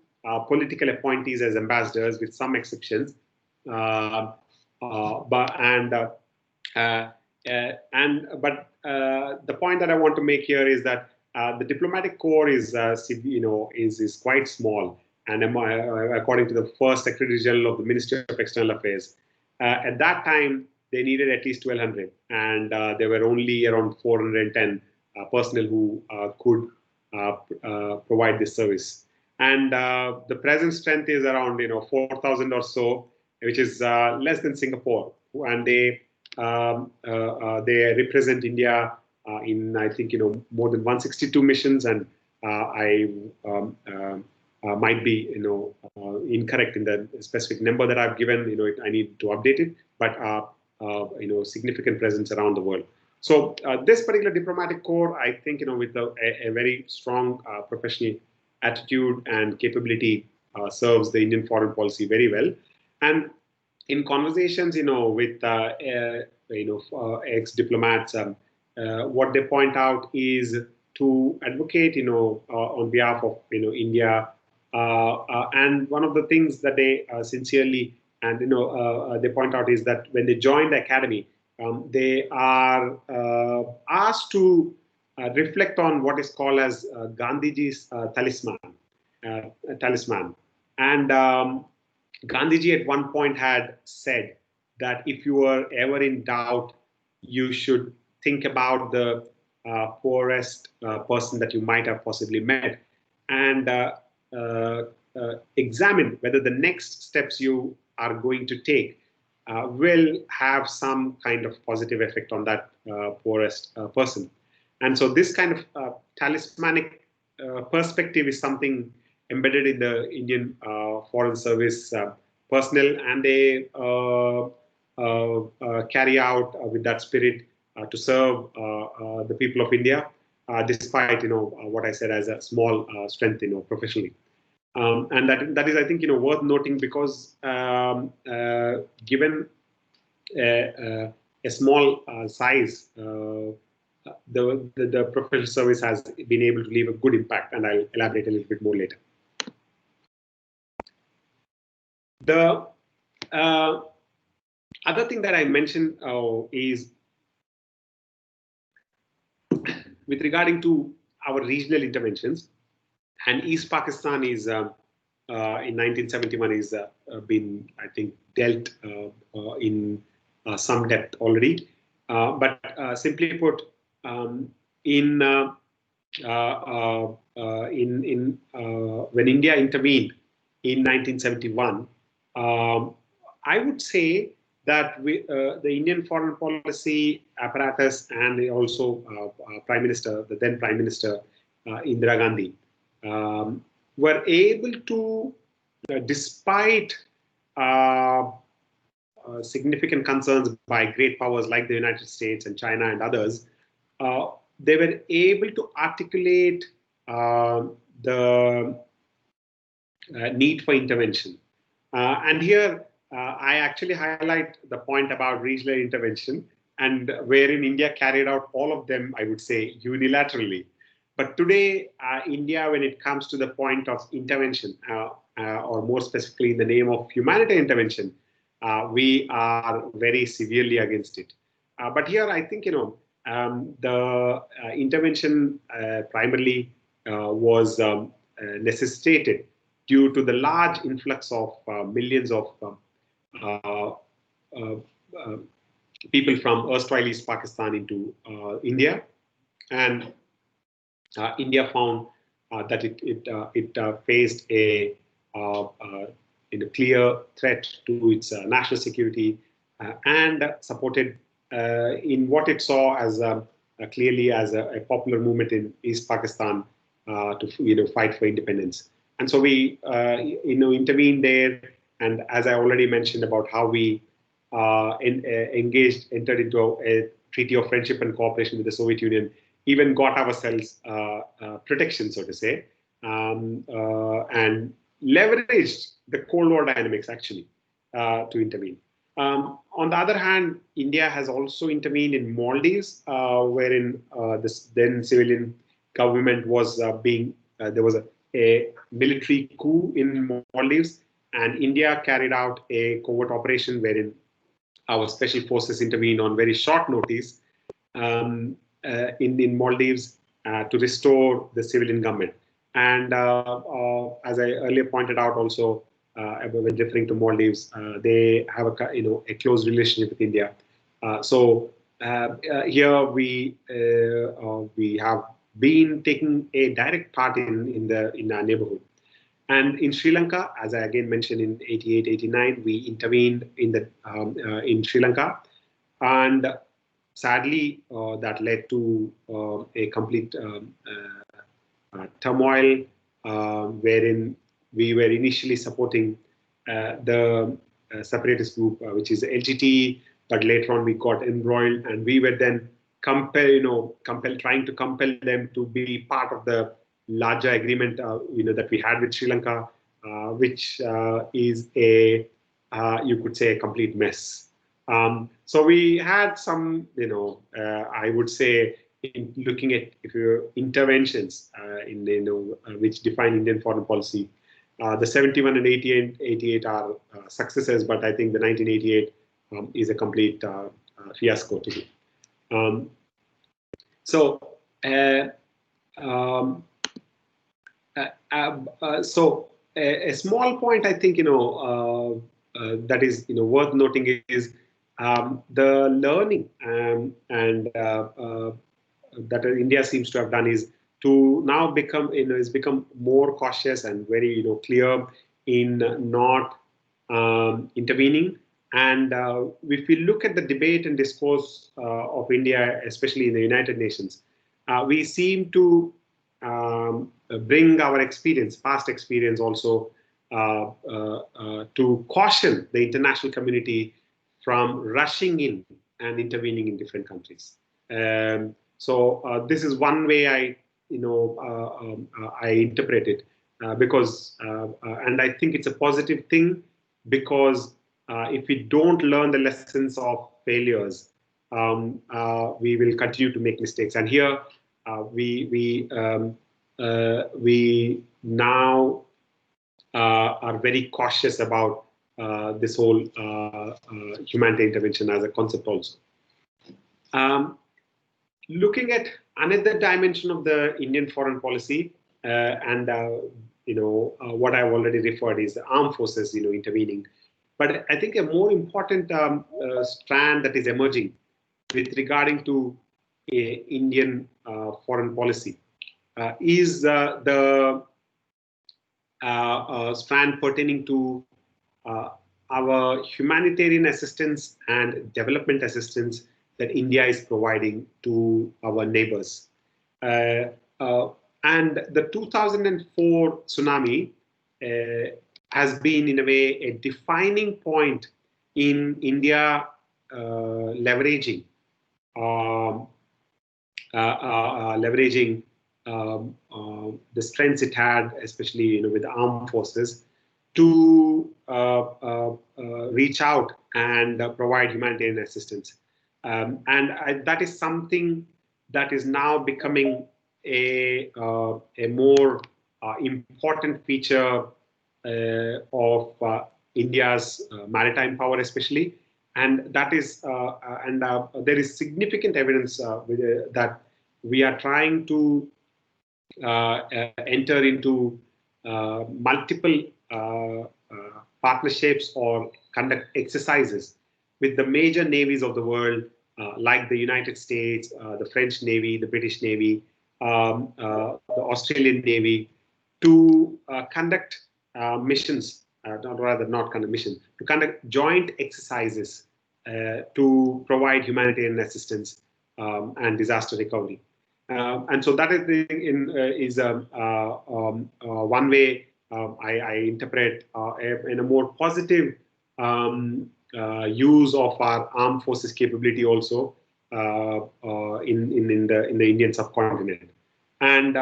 political appointees as ambassadors, with some exceptions. But the point that I want to make here is that the diplomatic corps is quite small, and according to the first Secretary General of the Ministry of External Affairs, at that time they needed at least 1,200, and there were only around 410 personnel who could provide this service. And the present strength is around 4,000 or so, which is less than Singapore, and they represent India in, I think, more than 162 missions, and I might be incorrect in the specific number that I've given. I need to update it, but significant presence around the world. So this particular diplomatic corps, I think, with a very strong professional attitude and capability, serves the Indian foreign policy very well. And in conversations, with ex-diplomats, what they point out is to advocate, on behalf of India. And one of the things that they sincerely and they point out is that when they join the academy, they are asked to reflect on what is called as Gandhiji's talisman. And Gandhiji at one point had said that if you were ever in doubt, you should think about the poorest person that you might have possibly met, and examine whether the next steps you are going to take will have some kind of positive effect on that poorest person. And so this kind of talismanic perspective is something embedded in the Indian Foreign Service personnel, and they carry out with that spirit to serve the people of India, despite what I said as a small strength, professionally. And that is, I think, worth noting, because given a small size, the professional service has been able to leave a good impact, and I'll elaborate a little bit more later. The other thing that I mentioned is with regarding to our regional interventions, and East Pakistan is in 1971 is been, I think, dealt in some depth already. But simply put, when India intervened in 1971, I would say that the Indian foreign policy apparatus, and also Prime Minister, the then Prime Minister Indira Gandhi, were able to, despite significant concerns by great powers like the United States and China and others, they were able to articulate the need for intervention. And here I actually highlight the point about regional intervention, and wherein India carried out all of them, I would say, unilaterally. But today, India, when it comes to the point of intervention, or more specifically in the name of humanitarian intervention, we are very severely against it. But here, I think, the intervention primarily was necessitated due to the large influx of millions of people from erstwhile East Pakistan into India. And India found that it faced a clear threat to its national security, and supported in what it saw as clearly as a popular movement in East Pakistan to fight for independence. And so we intervened there, and as I already mentioned about how we entered into a treaty of friendship and cooperation with the Soviet Union, even got ourselves protection, so to say, and leveraged the Cold War dynamics actually to intervene. On the other hand, India has also intervened in Maldives, wherein this then civilian government was there was a military coup in Maldives, and India carried out a covert operation wherein our special forces intervened on very short notice in Maldives to restore the civilian government. And as I earlier pointed out also, when referring to Maldives, they have a close relationship with India. So here we have been taking a direct part in our neighborhood. And in Sri Lanka, as I again mentioned, in 88, 89, we intervened in Sri Lanka, and sadly, that led to a complete turmoil, wherein we were initially supporting the separatist group, which is LGT, but later on we got embroiled, and we were then trying to compel them to be part of the larger agreement, that we had with Sri Lanka, which is you could say, a complete mess. So we had some, I would say, in looking at interventions which define Indian foreign policy, the 71 and 88 are successes, but I think the 1988 is a complete fiasco to me. So a small point, I think, that is worth noting is the learning and that India seems to have done is to now become more cautious and very clear in not intervening, And if we look at the debate and discourse of India, especially in the United Nations, we seem to bring our experience, past experience also, to caution the international community from rushing in and intervening in different countries. So this is one way I interpret it, because and I think it's a positive thing, because if we don't learn the lessons of failures, we will continue to make mistakes. And here we now are very cautious about this whole humanitarian intervention as a concept also. Looking at another dimension of the Indian foreign policy, and what I've already referred is the armed forces, intervening. But I think a more important strand that is emerging with regarding to Indian foreign policy is the strand pertaining to our humanitarian assistance and development assistance that India is providing to our neighbors. And the 2004 tsunami has been, in a way, a defining point in India leveraging the strengths it had, especially with the armed forces, to reach out and provide humanitarian assistance. That is something that is now becoming a more important feature of India's maritime power, especially, and that is there is significant evidence that we are trying to enter into multiple partnerships or conduct exercises with the major navies of the world, like the United States, the French Navy, the British Navy, the Australian Navy, to conduct missions, to conduct joint exercises to provide humanitarian assistance and disaster recovery. And so that is one way I interpret in a more positive use of our armed forces capability also in the Indian subcontinent. And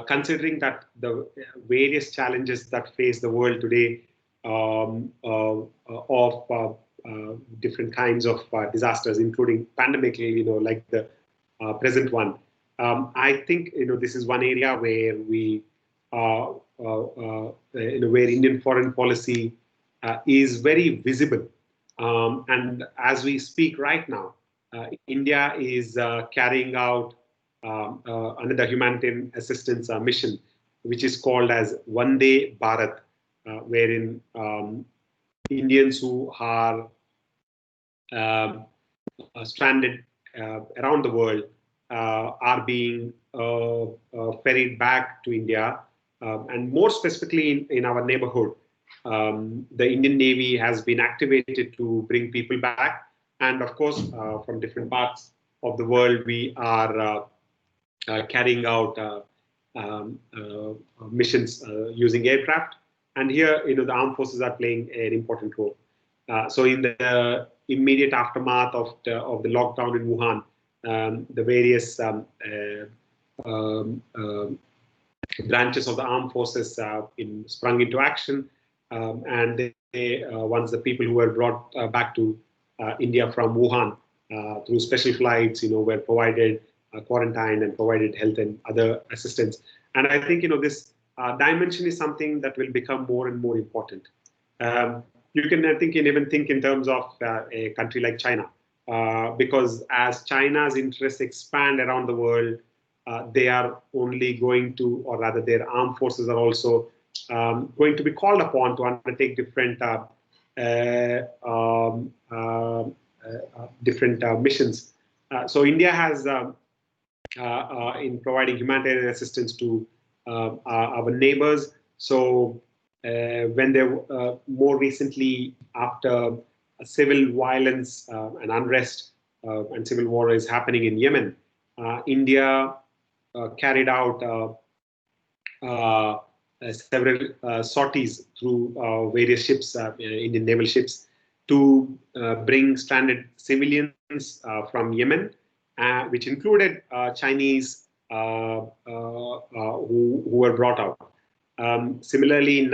considering that the various challenges that face the world today of different kinds of disasters, including pandemic, like the present one, I think this is one area where we where Indian foreign policy is very visible. And as we speak right now, India is carrying out another humanitarian assistance mission, which is called as Vande Bharat, wherein Indians who are stranded around the world are being ferried back to India, and more specifically in our neighborhood. The Indian Navy has been activated to bring people back, and of course, from different parts of the world, we are carrying out missions using aircraft. And here, the armed forces are playing an important role. So, in the immediate aftermath of the lockdown in Wuhan, the various branches of the armed forces sprung into action, and once the people who were brought back to India from Wuhan through special flights, were provided quarantine and provided health and other assistance. And I think this dimension is something that will become more and more important. You can, I think, even think in terms of a country like China, because as China's interests expand around the world, they are only going to, or rather their armed forces are also going to be called upon to undertake different missions. So India has, in providing humanitarian assistance to our neighbors, so when there more recently after civil violence and unrest and civil war is happening in Yemen, India carried out several sorties through various ships, Indian naval ships, to bring stranded civilians from Yemen, which included Chinese who were brought out. Similarly,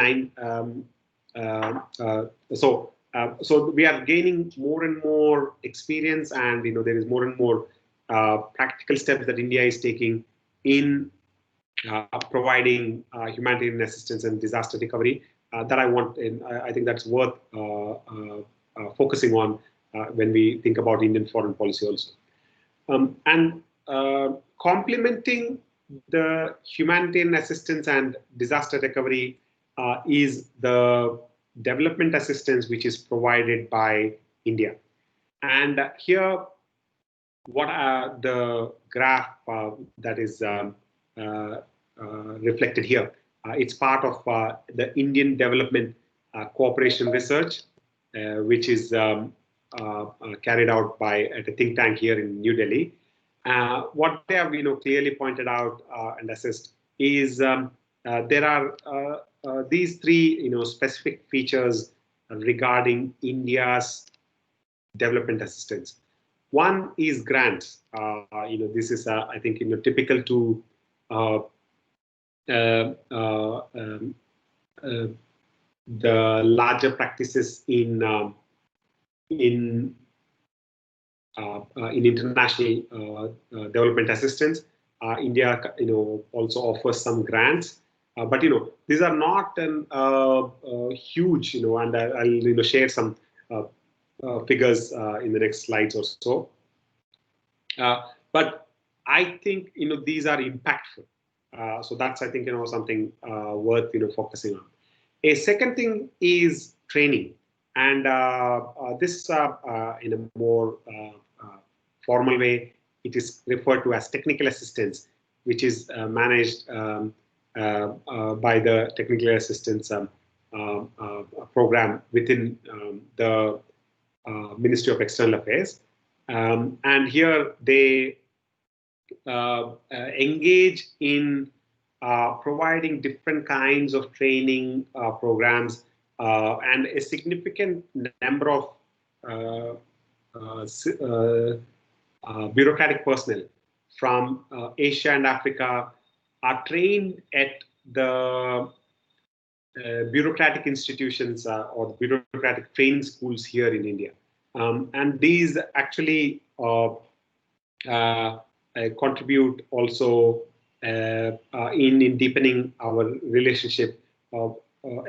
so we are gaining more and more experience, and there is more and more practical steps that India is taking in providing humanitarian assistance and disaster recovery that I want. I think that's worth focusing on when we think about Indian foreign policy also. And complementing the humanitarian assistance and disaster recovery is the development assistance which is provided by India. And here, what the graph that is reflected here, it's part of the Indian Development Cooperation Research, which is carried out by at a think tank here in New Delhi. What they have clearly pointed out and assessed is there are these three specific features regarding India's development assistance. One is grants. This is I think typical to the larger practices in international development assistance. India, also offers some grants, but these are not huge. And I'll share some figures in the next slides or so. But I think these are impactful. So that's, I think, something worth focusing on. A second thing is training, and this in a more formal way, it is referred to as technical assistance, which is managed by the technical assistance program within the Ministry of External Affairs. And here they engage in providing different kinds of training programs, and a significant number of bureaucratic personnel from Asia and Africa are trained at the bureaucratic institutions or the bureaucratic training schools here in India. And these actually contribute also in deepening our relationship,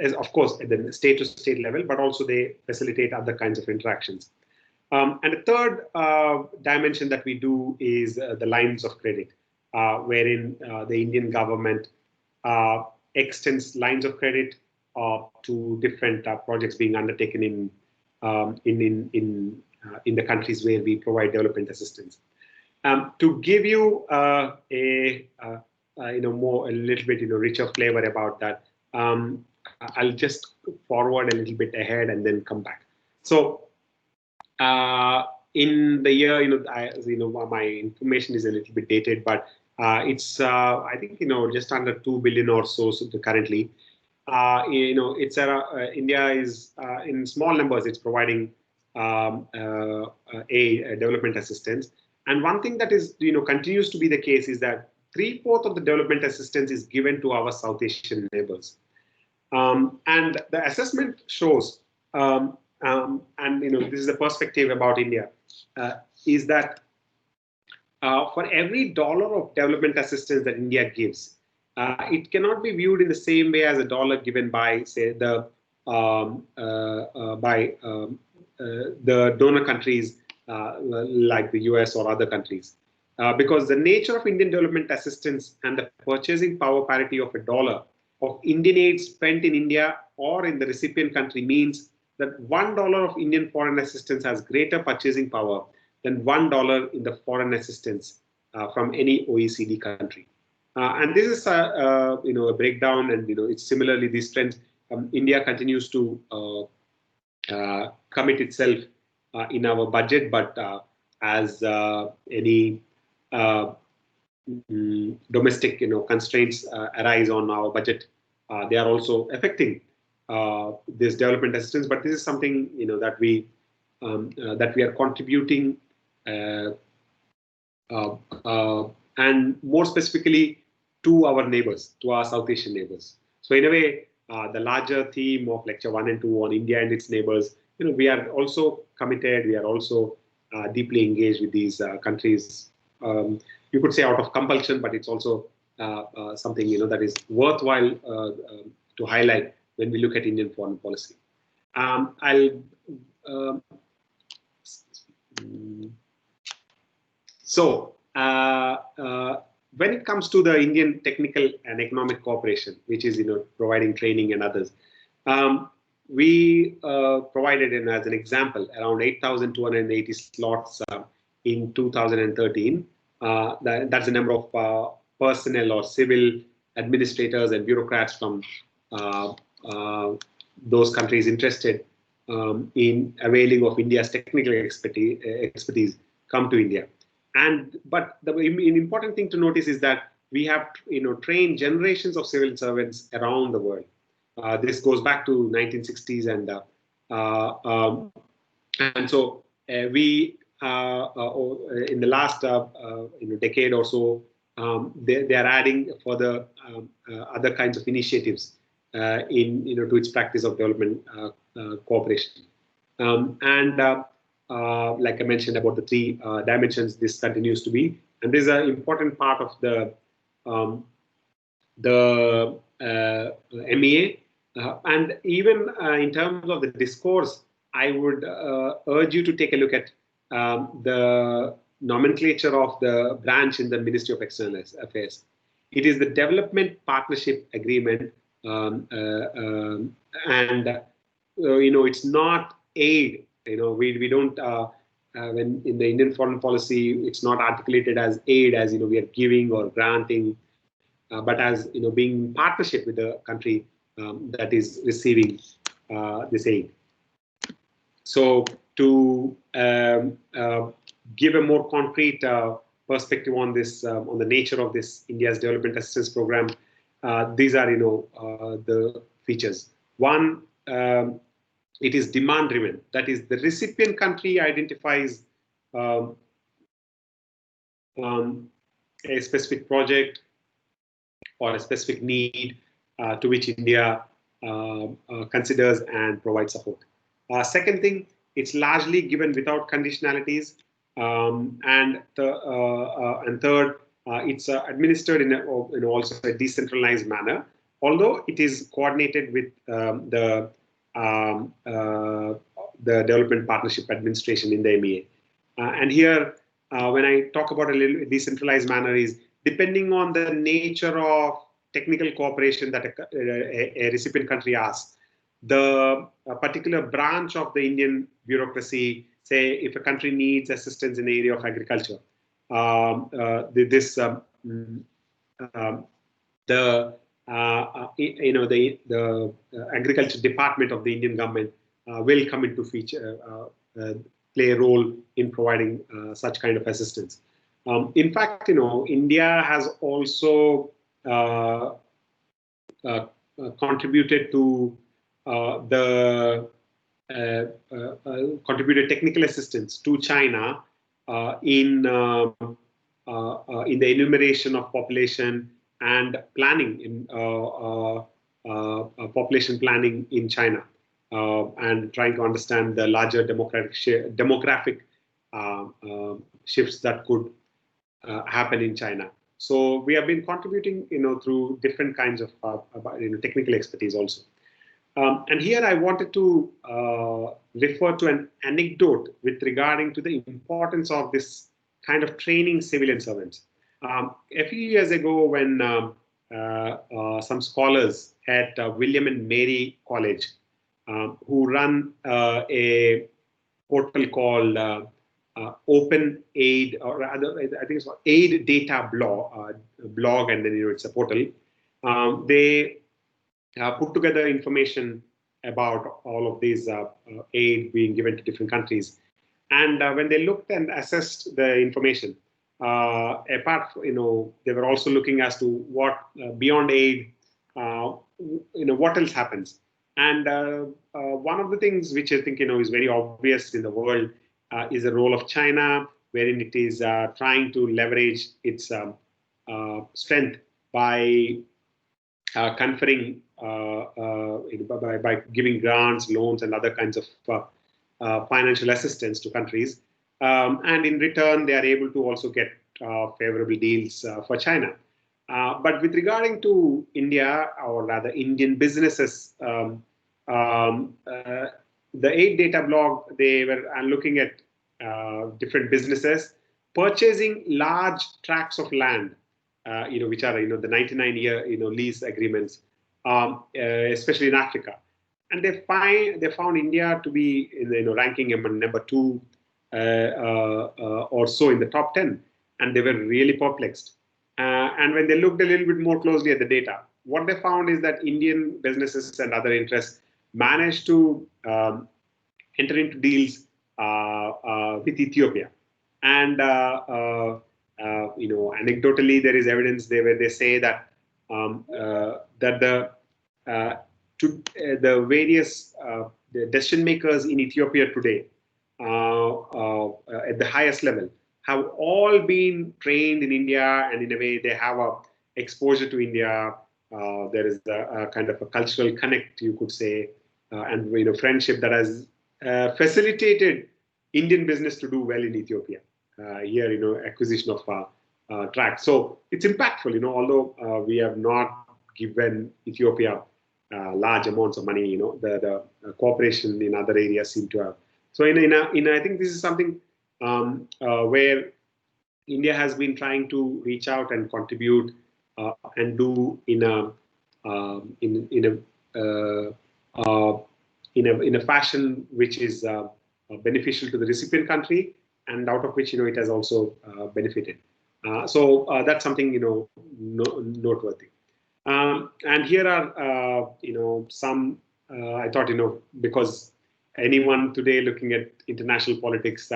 as of course at the state-to-state level, but also they facilitate other kinds of interactions. And the third dimension that we do is the lines of credit, wherein the Indian government extends lines of credit to different projects being undertaken in the countries where we provide development assistance. To give you a little bit richer flavor about that, I'll just forward a little bit ahead and then come back. So in the year, my information is a little bit dated, but it's I think just under 2 billion or so currently. It's India is in small numbers. It's providing a development assistance. And one thing that is continues to be the case is that 3/4 of the development assistance is given to our South Asian neighbors. And the assessment shows, and this is the perspective about India, is that for every dollar of development assistance that India gives, it cannot be viewed in the same way as a dollar given by, say, the donor countries like the US or other countries, because the nature of Indian development assistance and the purchasing power parity of a dollar of Indian aid spent in India or in the recipient country means that $1 of Indian foreign assistance has greater purchasing power than $1 in the foreign assistance from any OECD country. And this is a breakdown, and it's similarly these trends India continues to commit itself in our budget, but as any domestic constraints arise on our budget, they are also affecting this development assistance. But this is something that we are contributing, and more specifically to our neighbors, to our South Asian neighbors. So in a way, the larger theme of lecture 1 and 2 on India and its neighbors, we are also committed. We are also deeply engaged with these countries. You could say out of compulsion, but it's also something that is worthwhile to highlight when we look at Indian foreign policy. When it comes to the Indian technical and economic cooperation, which is providing training and others, we provided, as an example, around 8,280 slots in 2013. That's the number of personnel or civil administrators and bureaucrats from those countries interested in availing of India's technical expertise come to India. But the important thing to notice is that we have trained generations of civil servants around the world. This goes back to 1960s, and so we in the last decade or so, they are adding further other kinds of initiatives to its practice of development cooperation. Like I mentioned about the 3 dimensions, this continues to be, and this is an important part of the MEA. And even in terms of the discourse, I would urge you to take a look at the nomenclature of the branch in the Ministry of External Affairs. It is the Development Partnership Agreement, and it's not aid. We don't when in the Indian foreign policy, it's not articulated as aid, as we are giving or granting, but as being in partnership with the country that is receiving this aid. So to give a more concrete perspective on this, on the nature of this India's development assistance program, these are the features. One, it is demand driven. That is, the recipient country identifies a specific project or a specific need to which India considers and provides support. Second thing, it's largely given without conditionalities. And third, it's administered in also a decentralized manner, although it is coordinated with the Development Partnership Administration in the MEA. And here, when I talk about a little decentralized manner, is depending on the nature of technical cooperation that a recipient country asks, the particular branch of the Indian bureaucracy, say if a country needs assistance in the area of agriculture, the agriculture department of the Indian government will come into feature, play a role in providing such kind of assistance. In fact, India has also contributed to contributed technical assistance to China in the enumeration of population and planning in population planning in China, and trying to understand the larger demographic shifts that could happen in China. So we have been contributing, through different kinds of technical expertise also. And here I wanted to refer to an anecdote with regarding to the importance of this kind of training civilian servants. A few years ago, when some scholars at William and Mary College, who run a portal called Open Aid, or rather, I think it's called Aid Data blog, and then it's a portal. They put together information about all of these aid being given to different countries. And when they looked and assessed the information, apart, they were also looking as to what beyond aid, what else happens. And one of the things which I think is very obvious in the world is the role of China, wherein it is trying to leverage its strength by conferring by giving grants, loans, and other kinds of financial assistance to countries. And in return, they are able to also get favorable deals for China. But with regarding to India, or rather Indian businesses, the aid data blog, they were looking at different businesses purchasing large tracts of land, which are the 99-year lease agreements, especially in Africa, and they found India to be ranking among number 2 or so in the top 10, and they were really perplexed. And when they looked a little bit more closely at the data, what they found is that Indian businesses and other interests managed to enter into deals with Ethiopia. And anecdotally, there is evidence there where they say that the various the decision makers in Ethiopia today at the highest level have all been trained in India, and in a way they have a exposure to India. There is a kind of a cultural connect, you could say, and friendship that has facilitated Indian business to do well in Ethiopia. Here, acquisition of tracts. So it's impactful, although we have not given Ethiopia large amounts of money, the cooperation in other areas seem to have. So I think this is something where India has been trying to reach out and contribute and do in a fashion which is beneficial to the recipient country, and out of which it has also benefited. So that's something noteworthy. And here are some. I thought because anyone today looking at international politics,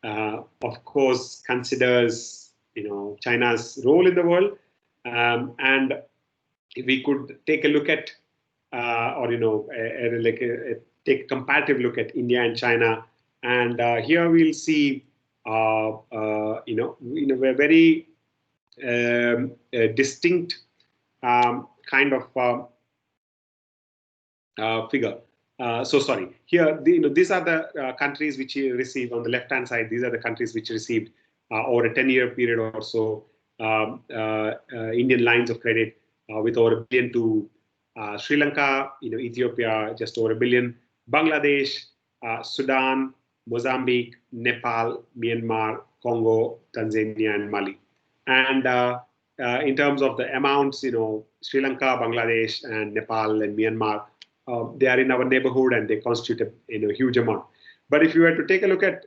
of course, considers China's role in the world, and if we could take a look at take a comparative look at India and China, and here we'll see a very distinct kind of figure. So sorry. Here, these are the countries which receive on the left-hand side. These are the countries which received over a 10-year period or so Indian lines of credit with over $1 billion to Sri Lanka, Ethiopia, just over $1 billion, Bangladesh, Sudan, Mozambique, Nepal, Myanmar, Congo, Tanzania, and Mali. And in terms of the amounts, Sri Lanka, Bangladesh, and Nepal and Myanmar, they are in our neighborhood and they constitute a huge amount. But if you were to take a look at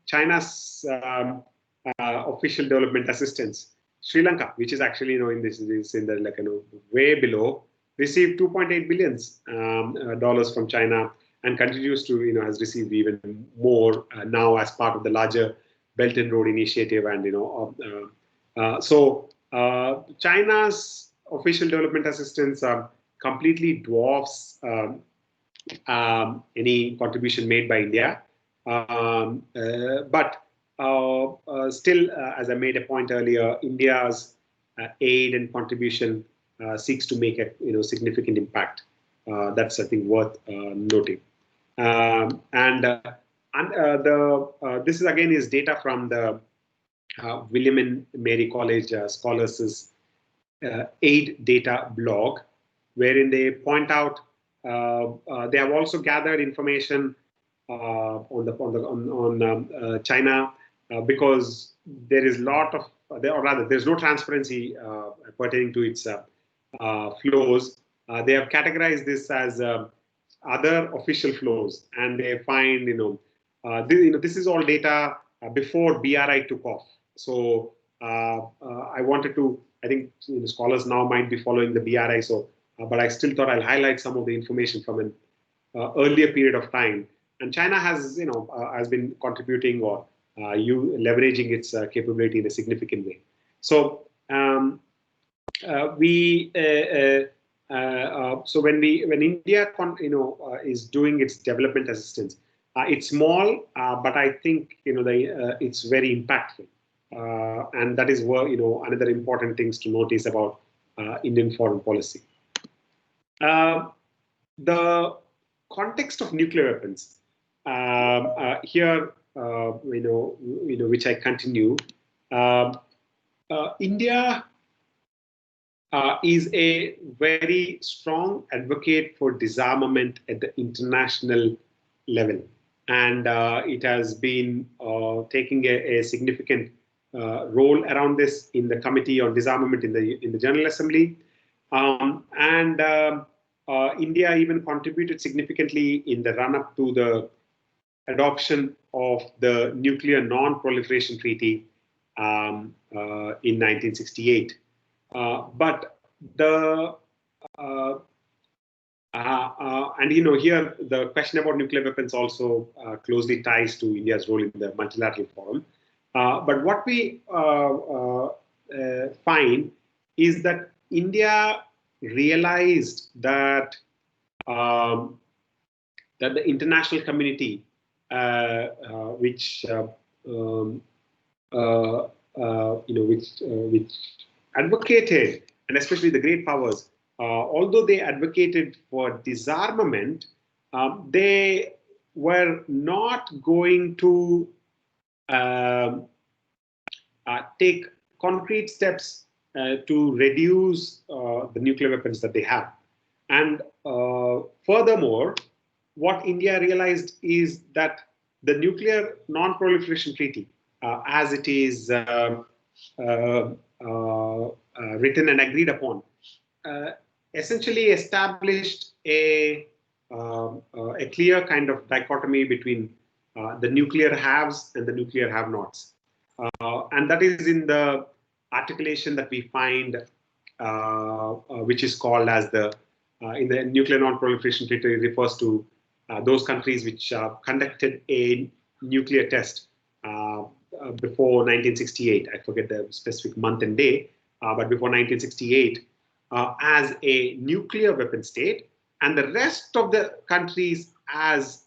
China's official development assistance, Sri Lanka, which is actually in this is in the way below, received $2.8 billion dollars from China, and continues to has received even more now as part of the larger Belt and Road Initiative, and so China's official development assistance completely dwarfs any contribution made by India. But still, as I made a point earlier, India's aid and contribution seeks to make a significant impact. That's, I think, worth noting. This is again is data from the William and Mary College Scholars' aid data blog, wherein they point out they have also gathered information on China because there is there's no transparency pertaining to its flows. They have categorized this as other official flows, and they find this is all data before BRI took off. So I think scholars now might be following the BRI. So but I still thought I'll highlight some of the information from an earlier period of time. And China has, has been contributing or leveraging its capability in a significant way. So so when India is doing its development assistance, it's small, but I think it's very impactful, and that is what another important things to notice about Indian foreign policy. The context of nuclear weapons here, which I continue. India is a very strong advocate for disarmament at the international level, and it has been taking a significant role around this in the Committee on Disarmament in the General Assembly, India even contributed significantly in the run-up to the adoption of the Nuclear Non-Proliferation Treaty in 1968. But the here the question about nuclear weapons also closely ties to India's role in the multilateral forum. But what we find is that India realized that that the international community, which advocated, and especially the great powers, although they advocated for disarmament, they were not going to take concrete steps to reduce the nuclear weapons that they have. And furthermore, what India realized is that the Nuclear Non-Proliferation Treaty, as it is written and agreed upon, essentially established a clear kind of dichotomy between the nuclear haves and the nuclear have-nots. And that is in the articulation that we find, which is called as in the Nuclear Non-Proliferation Treaty, it refers to those countries which conducted a nuclear test before 1968. I forget the specific month and day, but before 1968, as a nuclear weapon state, and the rest of the countries as,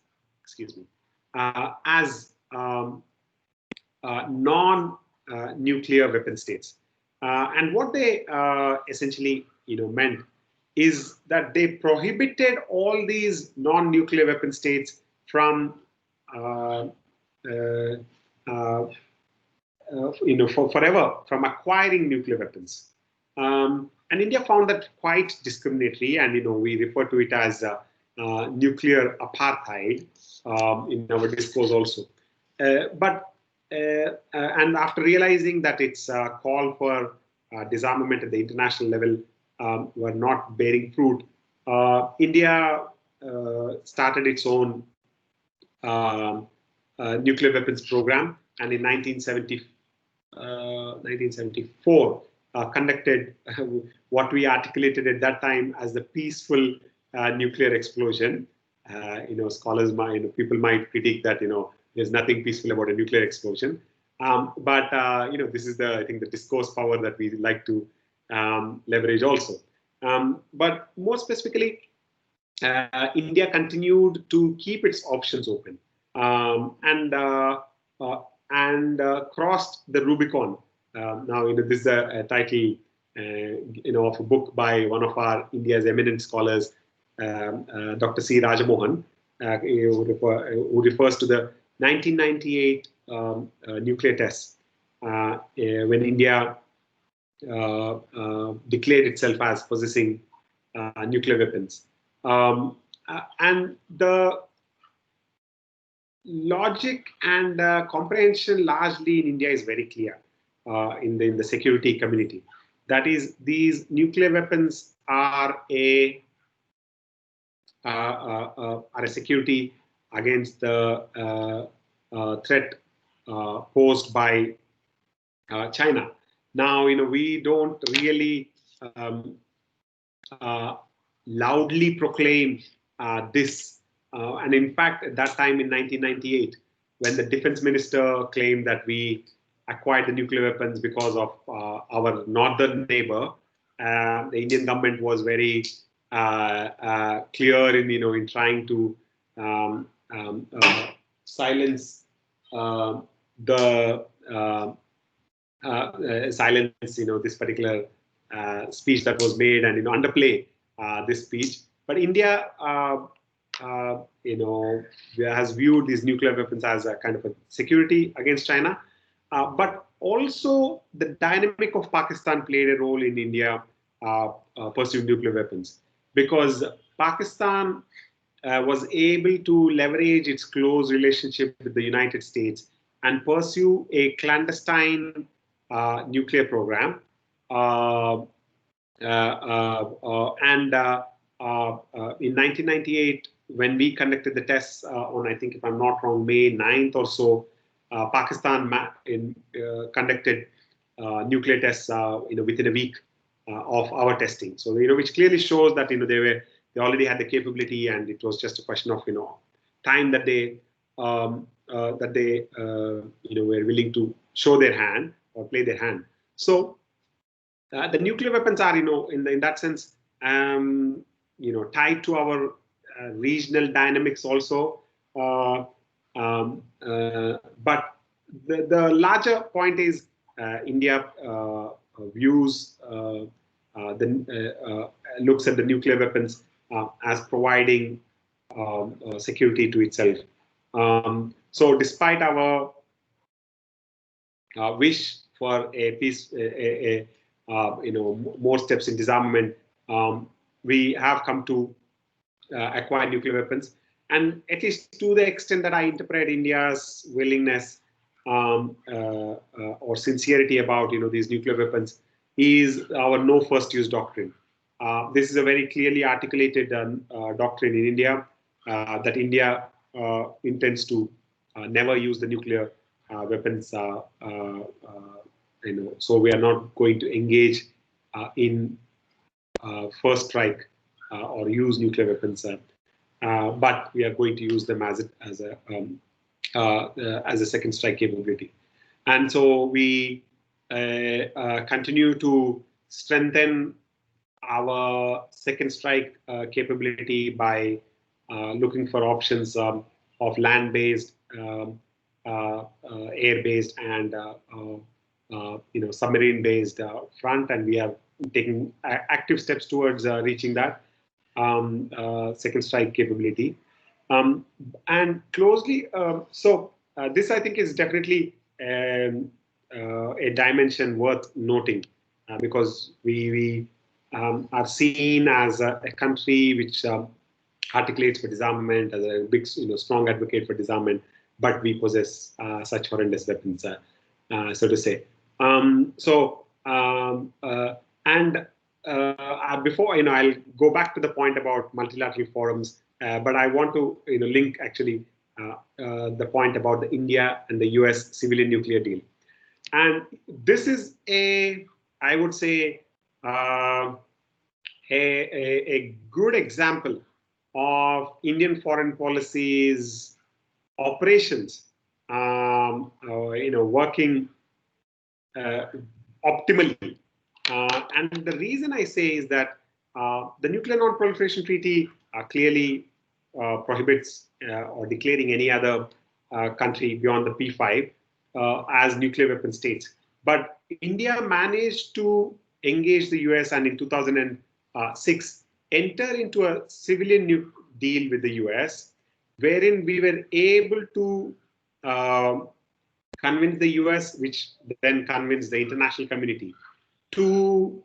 non-nuclear weapon states. And what they essentially, meant is that they prohibited all these non-nuclear weapon states from, forever from acquiring nuclear weapons. And India found that quite discriminatory, and we refer to it as nuclear apartheid in our discourse also. And after realizing that its call for disarmament at the international level were not bearing fruit, India started its own nuclear weapons program, and in 1974 conducted what we articulated at that time as the peaceful nuclear explosion. Scholars might, people might critique that there's nothing peaceful about a nuclear explosion, but this is I think the discourse power that we like to leverage also. But more specifically, India continued to keep its options open, and crossed the Rubicon. Now, this is a title, of a book by one of our India's eminent scholars, Dr. C. Rajamohan, who refers to the 1998 nuclear tests, when India declared itself as possessing nuclear weapons. And the logic and comprehension largely in India is very clear in the security community. That is, these nuclear weapons are a security against the threat posed by China. Now, we don't really loudly proclaim this. And in fact, at that time in 1998, when the defense minister claimed that we acquired the nuclear weapons because of our northern neighbor, the Indian government was very clear in in trying to silence the silence this particular speech that was made and underplay this speech. But India has viewed these nuclear weapons as a kind of a security against China. But also the dynamic of Pakistan played a role in India pursuing nuclear weapons, because Pakistan was able to leverage its close relationship with the United States and pursue a clandestine nuclear program. And in 1998, when we conducted the tests on, I think if I'm not wrong, May 9th or so, Pakistan conducted nuclear tests within a week of our testing. So which clearly shows that they already had the capability, and it was just a question of time that they were willing to show their hand or play their hand. So the nuclear weapons are in that sense tied to our regional dynamics also. But the larger point is India views looks at the nuclear weapons as providing security to itself. So despite our wish for a peace, more steps in disarmament, we have come to acquire nuclear weapons. And at least to the extent that I interpret India's willingness or sincerity about these nuclear weapons is our no first use doctrine. This is a very clearly articulated doctrine in India that India intends to never use the nuclear weapons. So we are not going to engage in first strike or use nuclear weapons, but we are going to use them as a second strike capability. And so we continue to strengthen our second strike capability by looking for options of land-based, air-based, and submarine-based front, and we are taking active steps towards reaching that second strike capability. And closely, this I think is definitely a dimension worth noting, because we are seen as a country which articulates for disarmament, as a big, strong advocate for disarmament, but we possess such horrendous weapons, so to say. Before I'll go back to the point about multilateral forums, but I want to link actually the point about the India and the US civilian nuclear deal. And this is I would say, a good example of Indian foreign policy's operations, working optimally. And the reason I say is that the Nuclear Non-Proliferation Treaty clearly prohibits or declaring any other country beyond the P5 as nuclear weapon states. But India managed to engage the US, and in 2006 enter into a civilian deal with the US, wherein we were able to convince the US, which then convinced the international community, to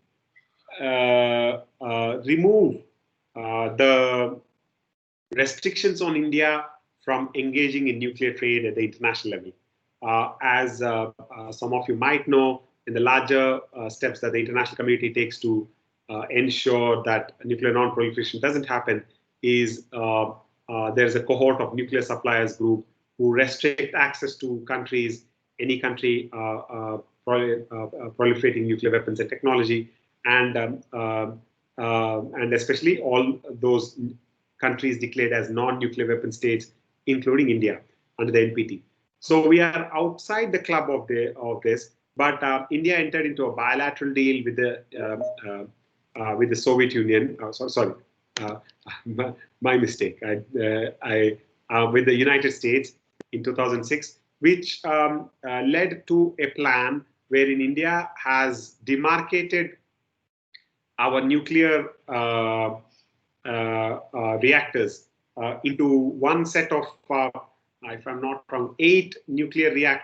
remove the restrictions on India from engaging in nuclear trade at the international level. As some of you might know, in the larger steps that the international community takes to ensure that nuclear non-proliferation doesn't happen is there's a cohort of nuclear suppliers group who restrict access to countries, any country proliferating nuclear weapons and technology, and and especially all those countries declared as non-nuclear weapon states, including India, under the NPT. So we are outside the club of this, but India entered into a bilateral deal with the Soviet Union. Sorry, my mistake. With the United States in 2006, which led to a plan wherein India has demarcated our nuclear reactors into one set of, if I'm not wrong, 8 nuclear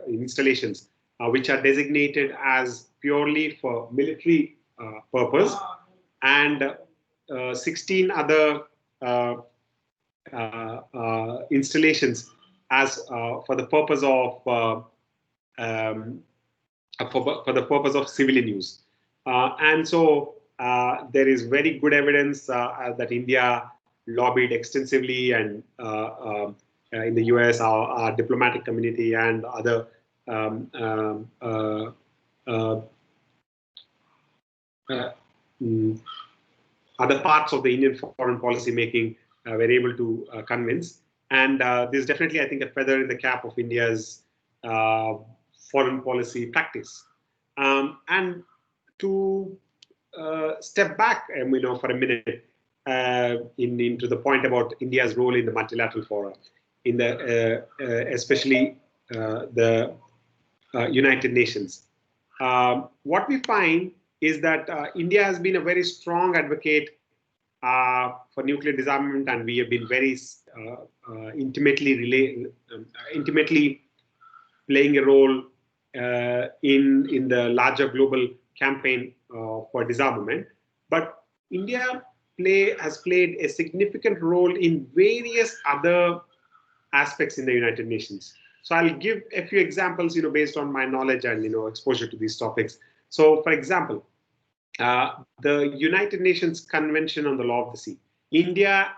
installations, which are designated as purely for military purpose, and 16 other installations as for the purpose of civilian use. And so there is very good evidence that India lobbied extensively, and in the US, our diplomatic community and other other parts of the Indian foreign policy making were able to convince. And this is definitely, I think, a feather in the cap of India's foreign policy practice. And to step back, for a minute into the point about India's role in the multilateral fora, in the especially the United Nations. What we find is that India has been a very strong advocate for nuclear disarmament, and we have been very intimately playing a role in the larger global campaign for disarmament. But India has played a significant role in various other aspects in the United Nations. So I'll give a few examples, based on my knowledge and exposure to these topics. So, for example, the United Nations Convention on the Law of the Sea. India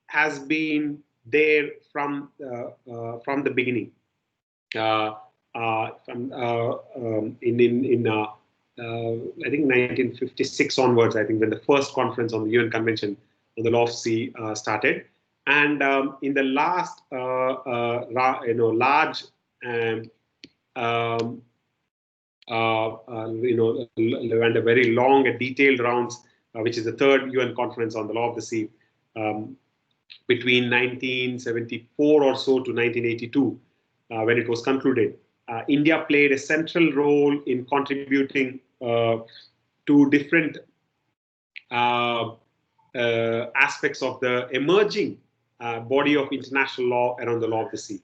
has been there from the beginning. I think 1956 onwards, I think, when the first conference on the UN Convention on the Law of the Sea started. And in the last, large and a very long and detailed rounds, which is the third UN conference on the law of the sea, between 1974 or so to 1982, when it was concluded. India played a central role in contributing to different aspects of the emerging body of international law around the law of the sea.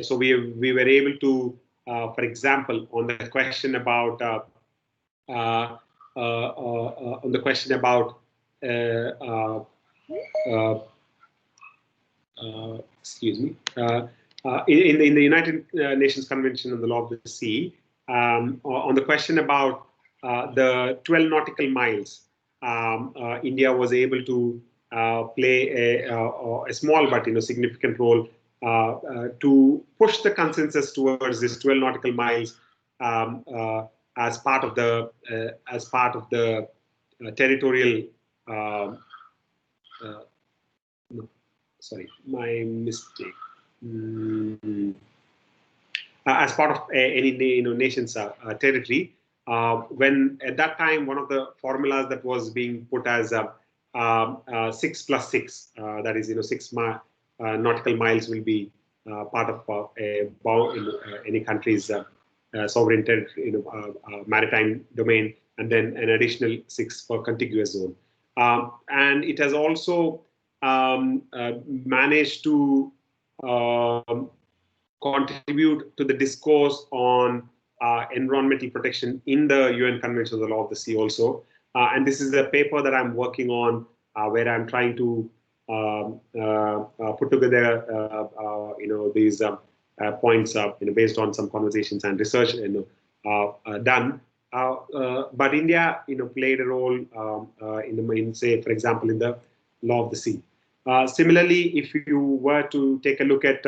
So we were able to, for example, on the question about excuse me, in the United Nations Convention on the Law of the Sea, on the question about the 12 nautical miles, India was able to play a small but significant role to push the consensus towards this 12 nautical miles as part of the territorial. No, sorry, my mistake. As part of any nation's territory. When at that time, one of the formulas that was being put as 6 plus 6, that is, 6 nautical miles will be part of any country's sovereign territory, maritime domain, and then an additional 6 for contiguous zone. And it has also managed to contribute to the discourse on environmental protection in the UN Convention on the Law of the Sea also. And this is a paper that I'm working on where I'm trying to put together, these points based on some conversations and research done. But India, played a role in say, for example, in the Law of the Sea. Similarly, if you were to take a look at,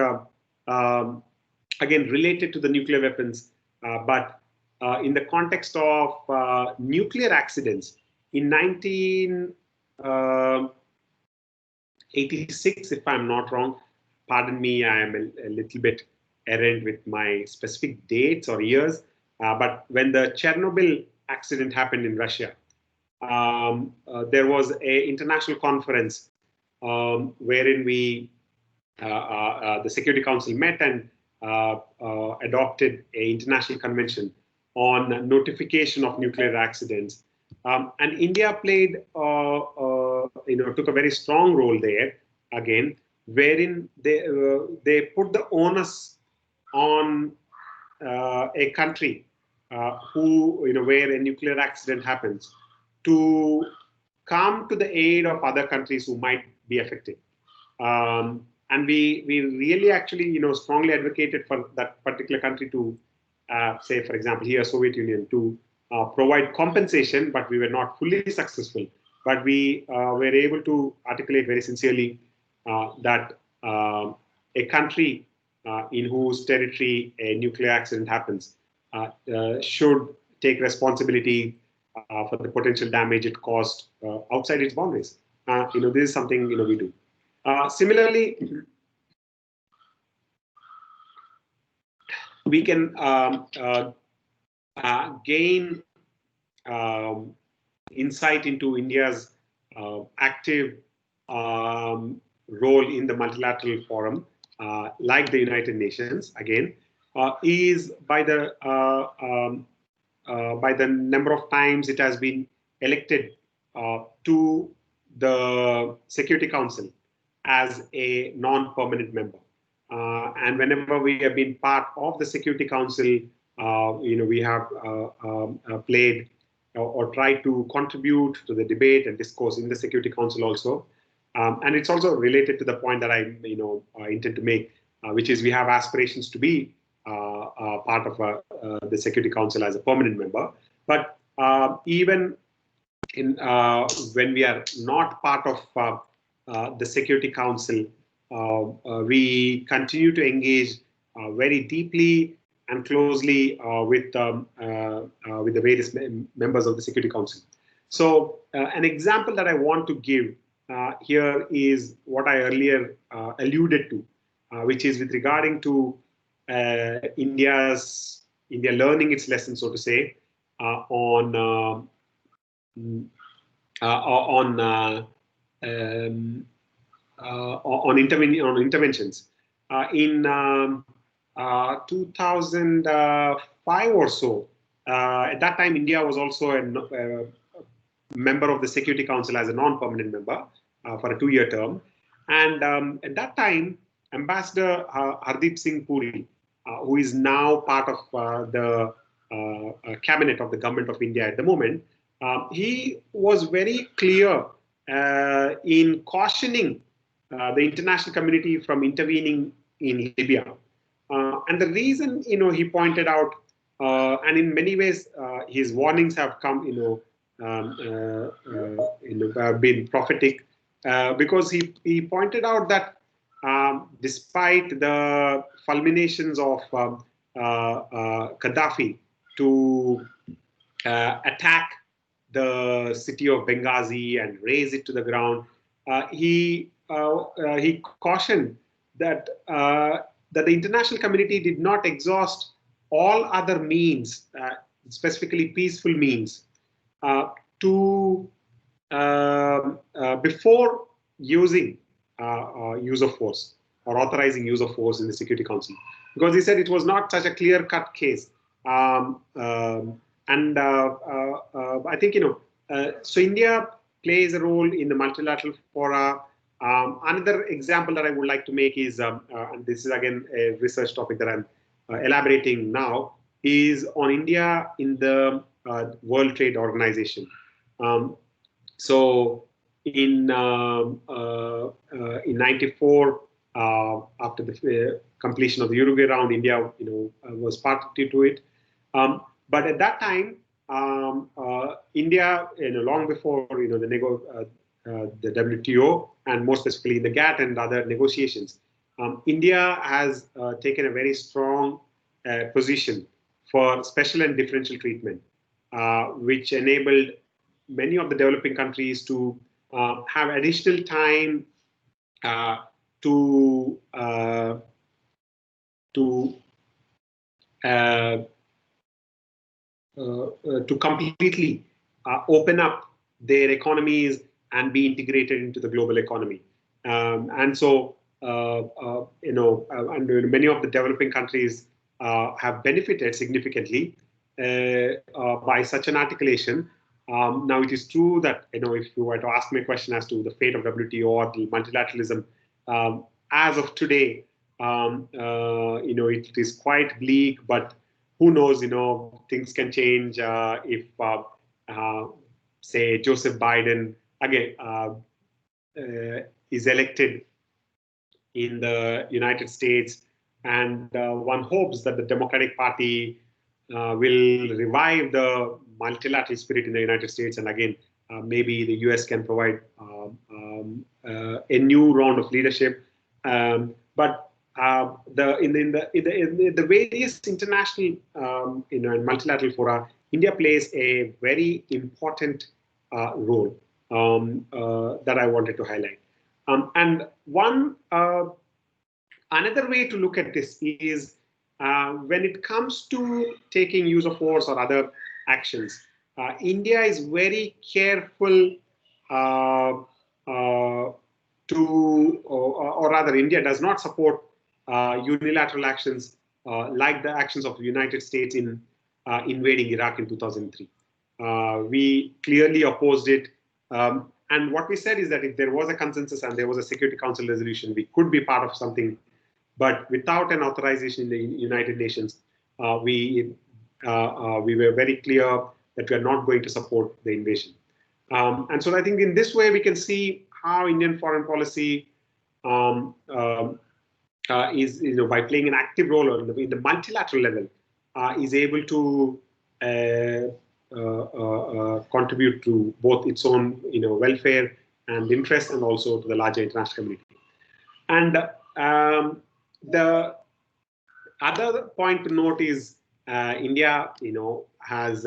again, related to the nuclear weapons, but in the context of nuclear accidents, in 1986, if I'm not wrong, pardon me, I am a little bit errant with my specific dates or years, but when the Chernobyl accident happened in Russia, there was an international conference wherein the Security Council met and adopted an international convention on notification of nuclear accidents. And India played, took a very strong role there again, wherein they put the onus on a country where a nuclear accident happens to come to the aid of other countries who might be affected. And we really actually, strongly advocated for that particular country to, say, for example, here, Soviet Union, to provide compensation, but we were not fully successful. But we were able to articulate very sincerely that a country in whose territory a nuclear accident happens should take responsibility for the potential damage it caused outside its boundaries. This is something we do. Similarly, we can gain insight into India's active role in the multilateral forum, like the United Nations, again, is by the number of times it has been elected to the Security Council as a non-permanent member. And whenever we have been part of the Security Council, we have played or tried to contribute to the debate and discourse in the Security Council also. And it's also related to the point that I intend to make, which is we have aspirations to be part of the Security Council as a permanent member. But even when we are not part of the Security Council, we continue to engage very deeply and closely with the various members of the Security Council. So an example that I want to give here is what I earlier alluded to, which is with regarding to India learning its lesson, so to say, on interventions. In 2005 or so, at that time, India was also a member of the Security Council as a non-permanent member for a 2-year term. And at that time, Ambassador Hardeep Singh Puri, who is now part of the cabinet of the government of India at the moment, he was very clear in cautioning the international community from intervening in Libya. And the reason, he pointed out, and in many ways, his warnings have come, have been prophetic, because he pointed out that despite the fulminations of Gaddafi to attack the city of Benghazi and raze it to the ground, he cautioned that that the international community did not exhaust all other means, specifically peaceful means, before using use of force or authorizing use of force in the Security Council, because he said it was not such a clear-cut case. I think so India plays a role in the multilateral fora. Another example that I would like to make is, and this is again a research topic that I'm elaborating now, is on India in the World Trade Organization. So in '94, after the completion of the Uruguay round, India was party to it. But at that time, India, long before the WTO, and more specifically the GATT and other negotiations, India has taken a very strong position for special and differential treatment, which enabled many of the developing countries to have additional time to completely open up their economies and be integrated into the global economy. And so, and many of the developing countries have benefited significantly by such an articulation. Now, it is true that, if you were to ask me a question as to the fate of WTO or the multilateralism, as of today, it is quite bleak, but who knows, things can change if, say, Joseph Biden, again, is elected in the United States, and one hopes that the Democratic Party will revive the multilateral spirit in the United States, and again, maybe the US can provide a new round of leadership. But in the various international and multilateral fora, India plays a very important role that I wanted to highlight. And another way to look at this is when it comes to taking use of force or other actions, India is very careful or rather, India does not support unilateral actions like the actions of the United States in invading Iraq in 2003. We clearly opposed it. And what we said is that if there was a consensus and there was a Security Council resolution, we could be part of something. But without an authorization in the United Nations, we were very clear that we are not going to support the invasion. And so I think in this way, we can see how Indian foreign policy is, by playing an active role in the multilateral level, is able to contribute to both its own, welfare and interest, and also to the larger international community. And the other point to note is India, has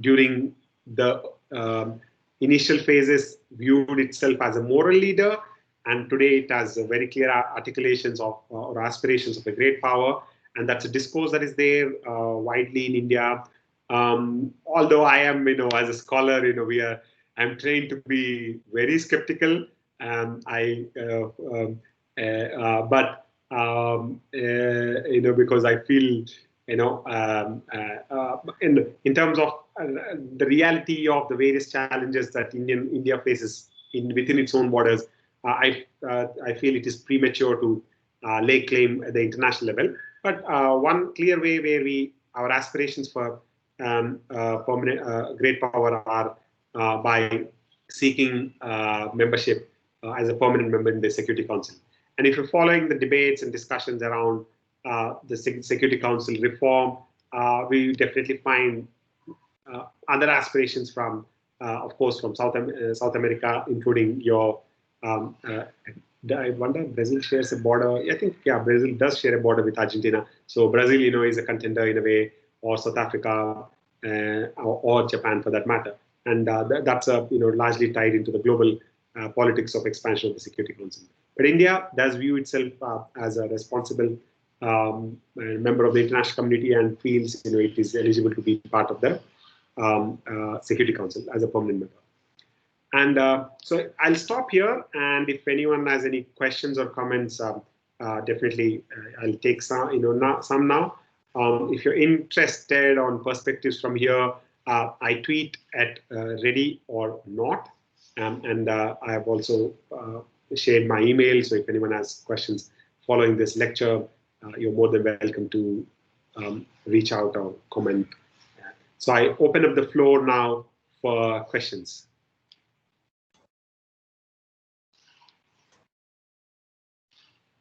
during the initial phases viewed itself as a moral leader, and today it has very clear articulations of or aspirations of a great power, and that's a discourse that is there widely in India. Although I am, as a scholar, I'm trained to be very skeptical, because I feel, in terms of the reality of the various challenges that India faces within its own borders, I feel it is premature to lay claim at the international level. But one clear way where our aspirations for permanent great power are by seeking membership as a permanent member in the Security Council. And if you're following the debates and discussions around the Security Council reform, we definitely find other aspirations from, of course, from South America, including your, I wonder, Brazil shares a border. I think, yeah, Brazil does share a border with Argentina. So Brazil, is a contender in a way, or South Africa, or Japan for that matter. And that's largely tied into the global politics of expansion of the Security Council. But India does view itself as a responsible member of the international community, and feels it is eligible to be part of the Security Council as a permanent member. And so I'll stop here, and if anyone has any questions or comments, definitely I'll take some now. If you're interested on perspectives from here, I tweet at ready or not, and I have also shared my email. So if anyone has questions following this lecture, you're more than welcome to reach out or comment. So I open up the floor now for questions.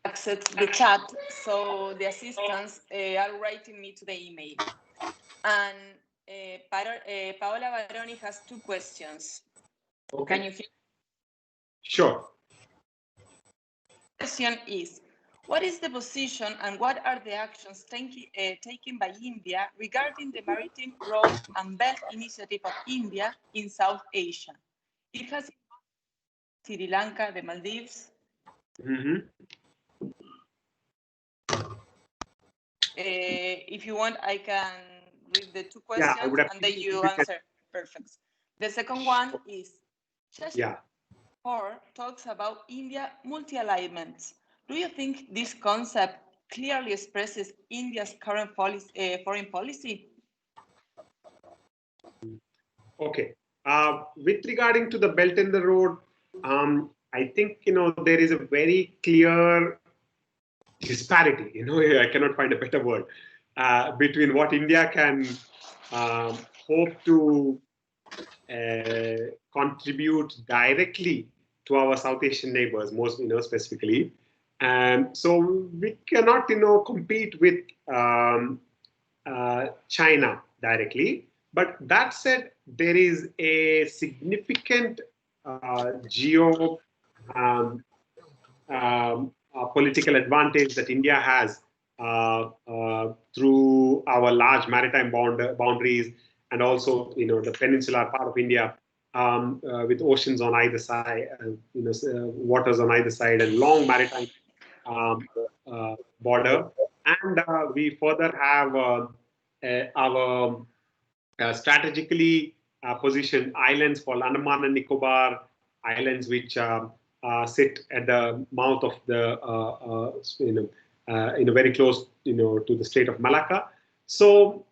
Access the chat, so the assistants are writing me to the email. And Paola Baroni has 2 questions. Okay. Can you hear? Sure. The question is, What is the position and what are the actions taken by India regarding the Maritime Road and Belt Initiative of India in South Asia? It has Sri Lanka, the Maldives. If you want, I can read the two questions and then you answer. Perfect. The second one is, talks about India multi-alignments. Do you think this concept clearly expresses India's current foreign policy? Okay. With regarding to the Belt and the Road, I think, there is a very clear disparity, I cannot find a better word, between what India can hope to contribute directly to our South Asian neighbors, most, specifically. And so we cannot, compete with China directly. But that said, there is a significant political advantage that India has through our large maritime boundaries, and also, the peninsular part of India, with oceans on either side, waters on either side, and long maritime border. And we further have our strategically positioned islands called Andaman and Nicobar Islands, which sit at the mouth of the, very close, to the Strait of Malacca. So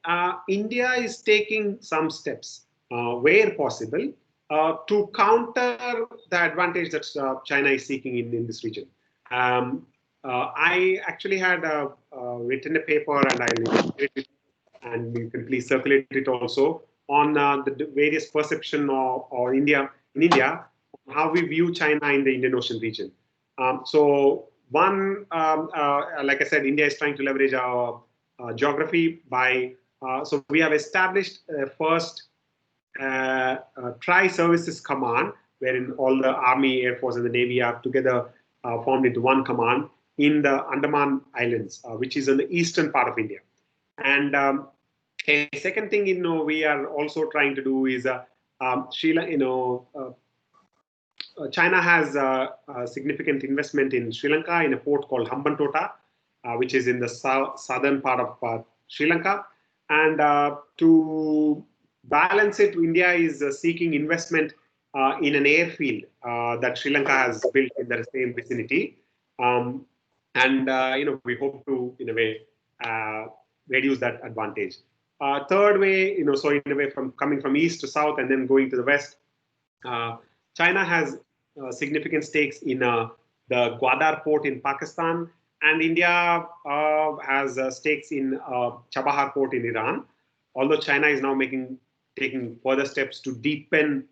India is taking some steps where possible to counter the advantage that China is seeking in this region. I actually had written a paper, and I'll it, and you can please circulate it also, on the various perception of India, how we view China in the Indian Ocean region. So one, like I said, India is trying to leverage our geography by, so we have established first Tri-Services Command, wherein all the Army, Air Force, and the Navy are together formed into one command in the Andaman Islands, which is in the eastern part of India. And a second thing, we are also trying to do is, China has a significant investment in Sri Lanka in a port called Hambantota, which is in the southern part of Sri Lanka. And to balance it, India is seeking investment in an airfield that Sri Lanka has built in the same vicinity. We hope to, in a way, reduce that advantage. Third way, so in a way, from coming from east to south and then going to the west, China has significant stakes in the Gwadar port in Pakistan, and India has stakes in Chabahar port in Iran. Although China is now taking further steps to deepen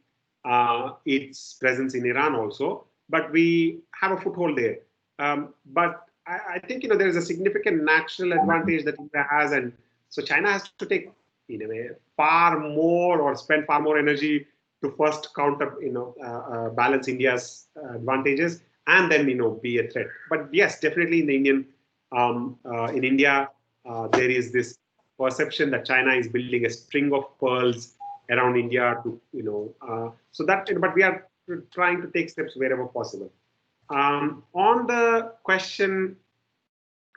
its presence in Iran also, but we have a foothold there. But I think, there is a significant natural advantage that India has, and so China has to take, in a way, far more, or spend far more energy to first counter, balance India's advantages, and then, be a threat. But yes, definitely in the in India, there is this perception that China is building a string of pearls around India to, so that, but we are trying to take steps wherever possible. On the question,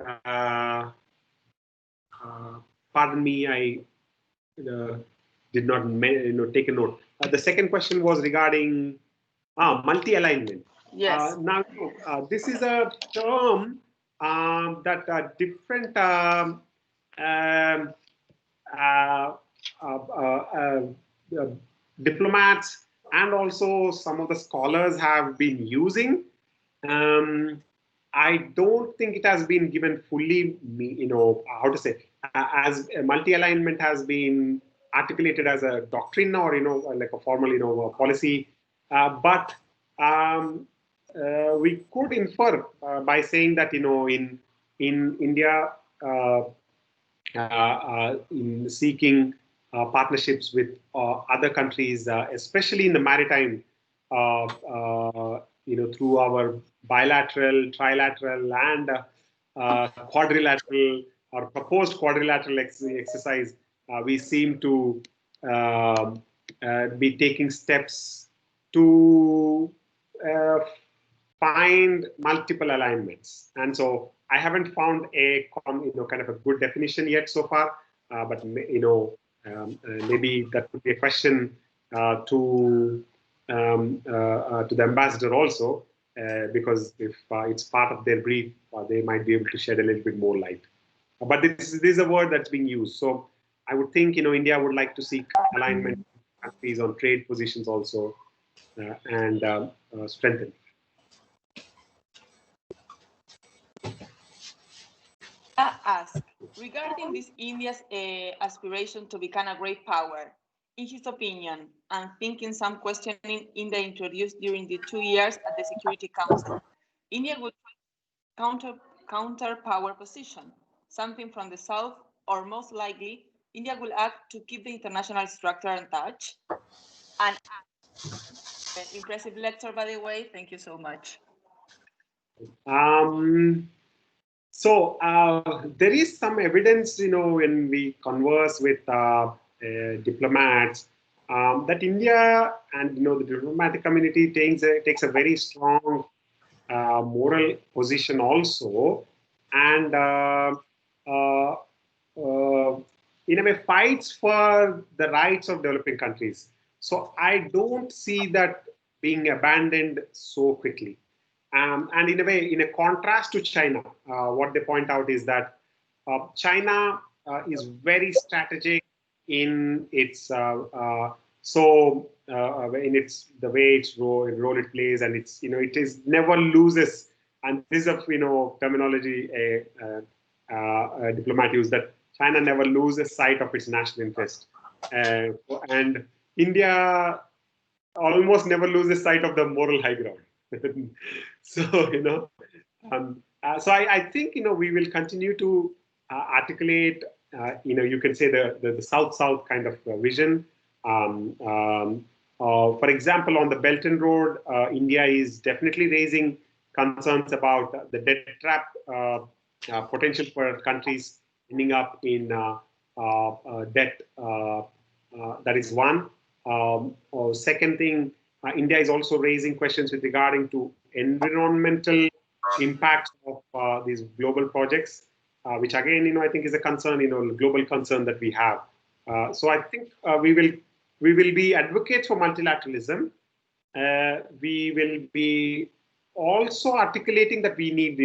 pardon me, I did not take a note. The second question was regarding multi-alignment. Yes. Now, this is a term that different diplomats and also some of the scholars have been using. I don't think it has been given fully, how to say, as multi-alignment has been articulated as a doctrine or, like a formal, policy. But we could infer by saying that, in India, in seeking partnerships with other countries, especially in the maritime, through our bilateral, trilateral, and quadrilateral or proposed quadrilateral exercise, we seem to be taking steps to find multiple alignments. And so I haven't found a kind of a good definition yet so far, but maybe that would be a question to the ambassador also, because if it's part of their brief, they might be able to shed a little bit more light. But this is a word that's being used. So I would think India would like to seek alignment with countries on trade positions also, and strengthen. Ask regarding this India's aspiration to become a great power. In his opinion, and thinking some questioning India introduced during the 2 years at the Security Council, India would counter power position, something from the south, or most likely, India will act to keep the international structure untouched. And an impressive lecture, by the way. Thank you so much. So there is some evidence, when we converse with diplomats, that India and the diplomatic community takes a very strong moral position also, and in a way fights for the rights of developing countries. So I don't see that being abandoned so quickly. And in a way, in a contrast to China, what they point out is that China is very strategic in its in its the way its role it plays, and it's it is never loses. And this is a terminology a diplomat use, that China never loses sight of its national interest, and India almost never loses sight of the moral high ground. So so I think we will continue to articulate you can say the South-South kind of vision. For example, on the Belt and Road, India is definitely raising concerns about the debt trap potential for countries ending up in debt. That is one. Second thing, India is also raising questions with regarding to environmental impacts of these global projects, which again, I think is a concern, global concern that we have. So I think we will be advocates for multilateralism. We will be also articulating that we need,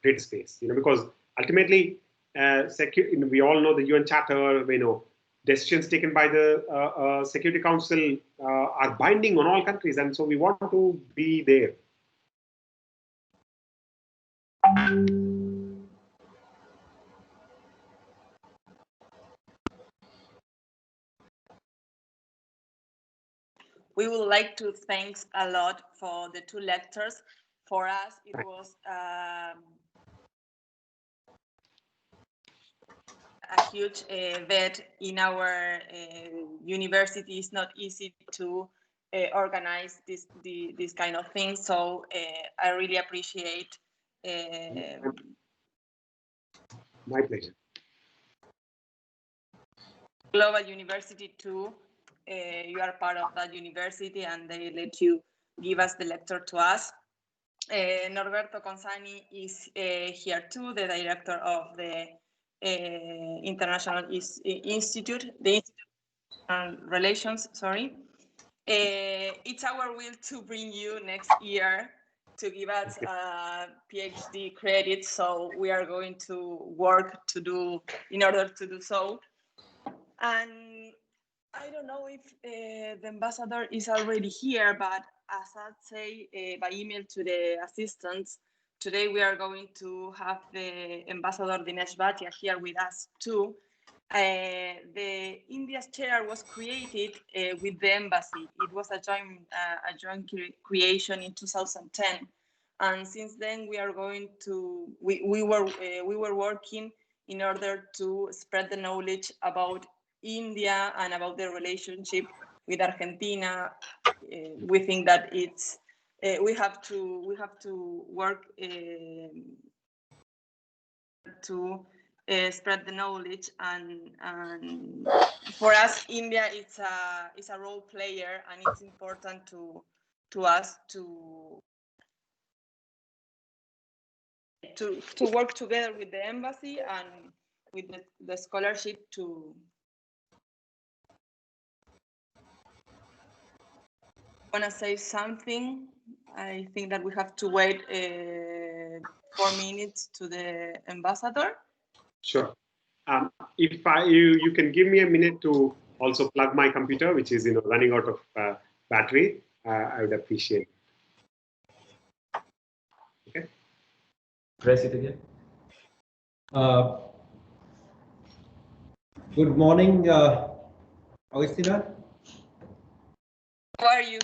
trade space, because ultimately, we all know the UN Charter, decisions taken by the Security Council are binding on all countries, and so we want to be there. We would like to thank a lot for the two lectures. For us, it was a huge bet in our university. It's not easy to organize this kind of thing, so I really appreciate. My pleasure. Global University too. You are part of that university, and they let you give us the lecture to us. Norberto Consani is here too, the director of the International Institute, the Institute of Relations, sorry. It's our will to bring you next year to give us PhD credits, so we are going to work in order to do so. And I don't know if the ambassador is already here, but as I say by email to the assistants, today we are going to have the ambassador Dinesh Bhatia here with us too. The India's chair was created with the embassy. It was a joint creation in 2010, and since then we are going to we were working in order to spread the knowledge about India and about the relationship with Argentina. We think that it's we have to work to spread the knowledge, and for us, India is a role player, and it's important to us to work together with the embassy and with the scholarship to want to say something. I think that we have to wait 4 minutes to the ambassador. Sure. If you can give me a minute to also plug my computer, which is running out of battery, I would appreciate it. Okay. Press it again. Good morning, Augustina. How are you?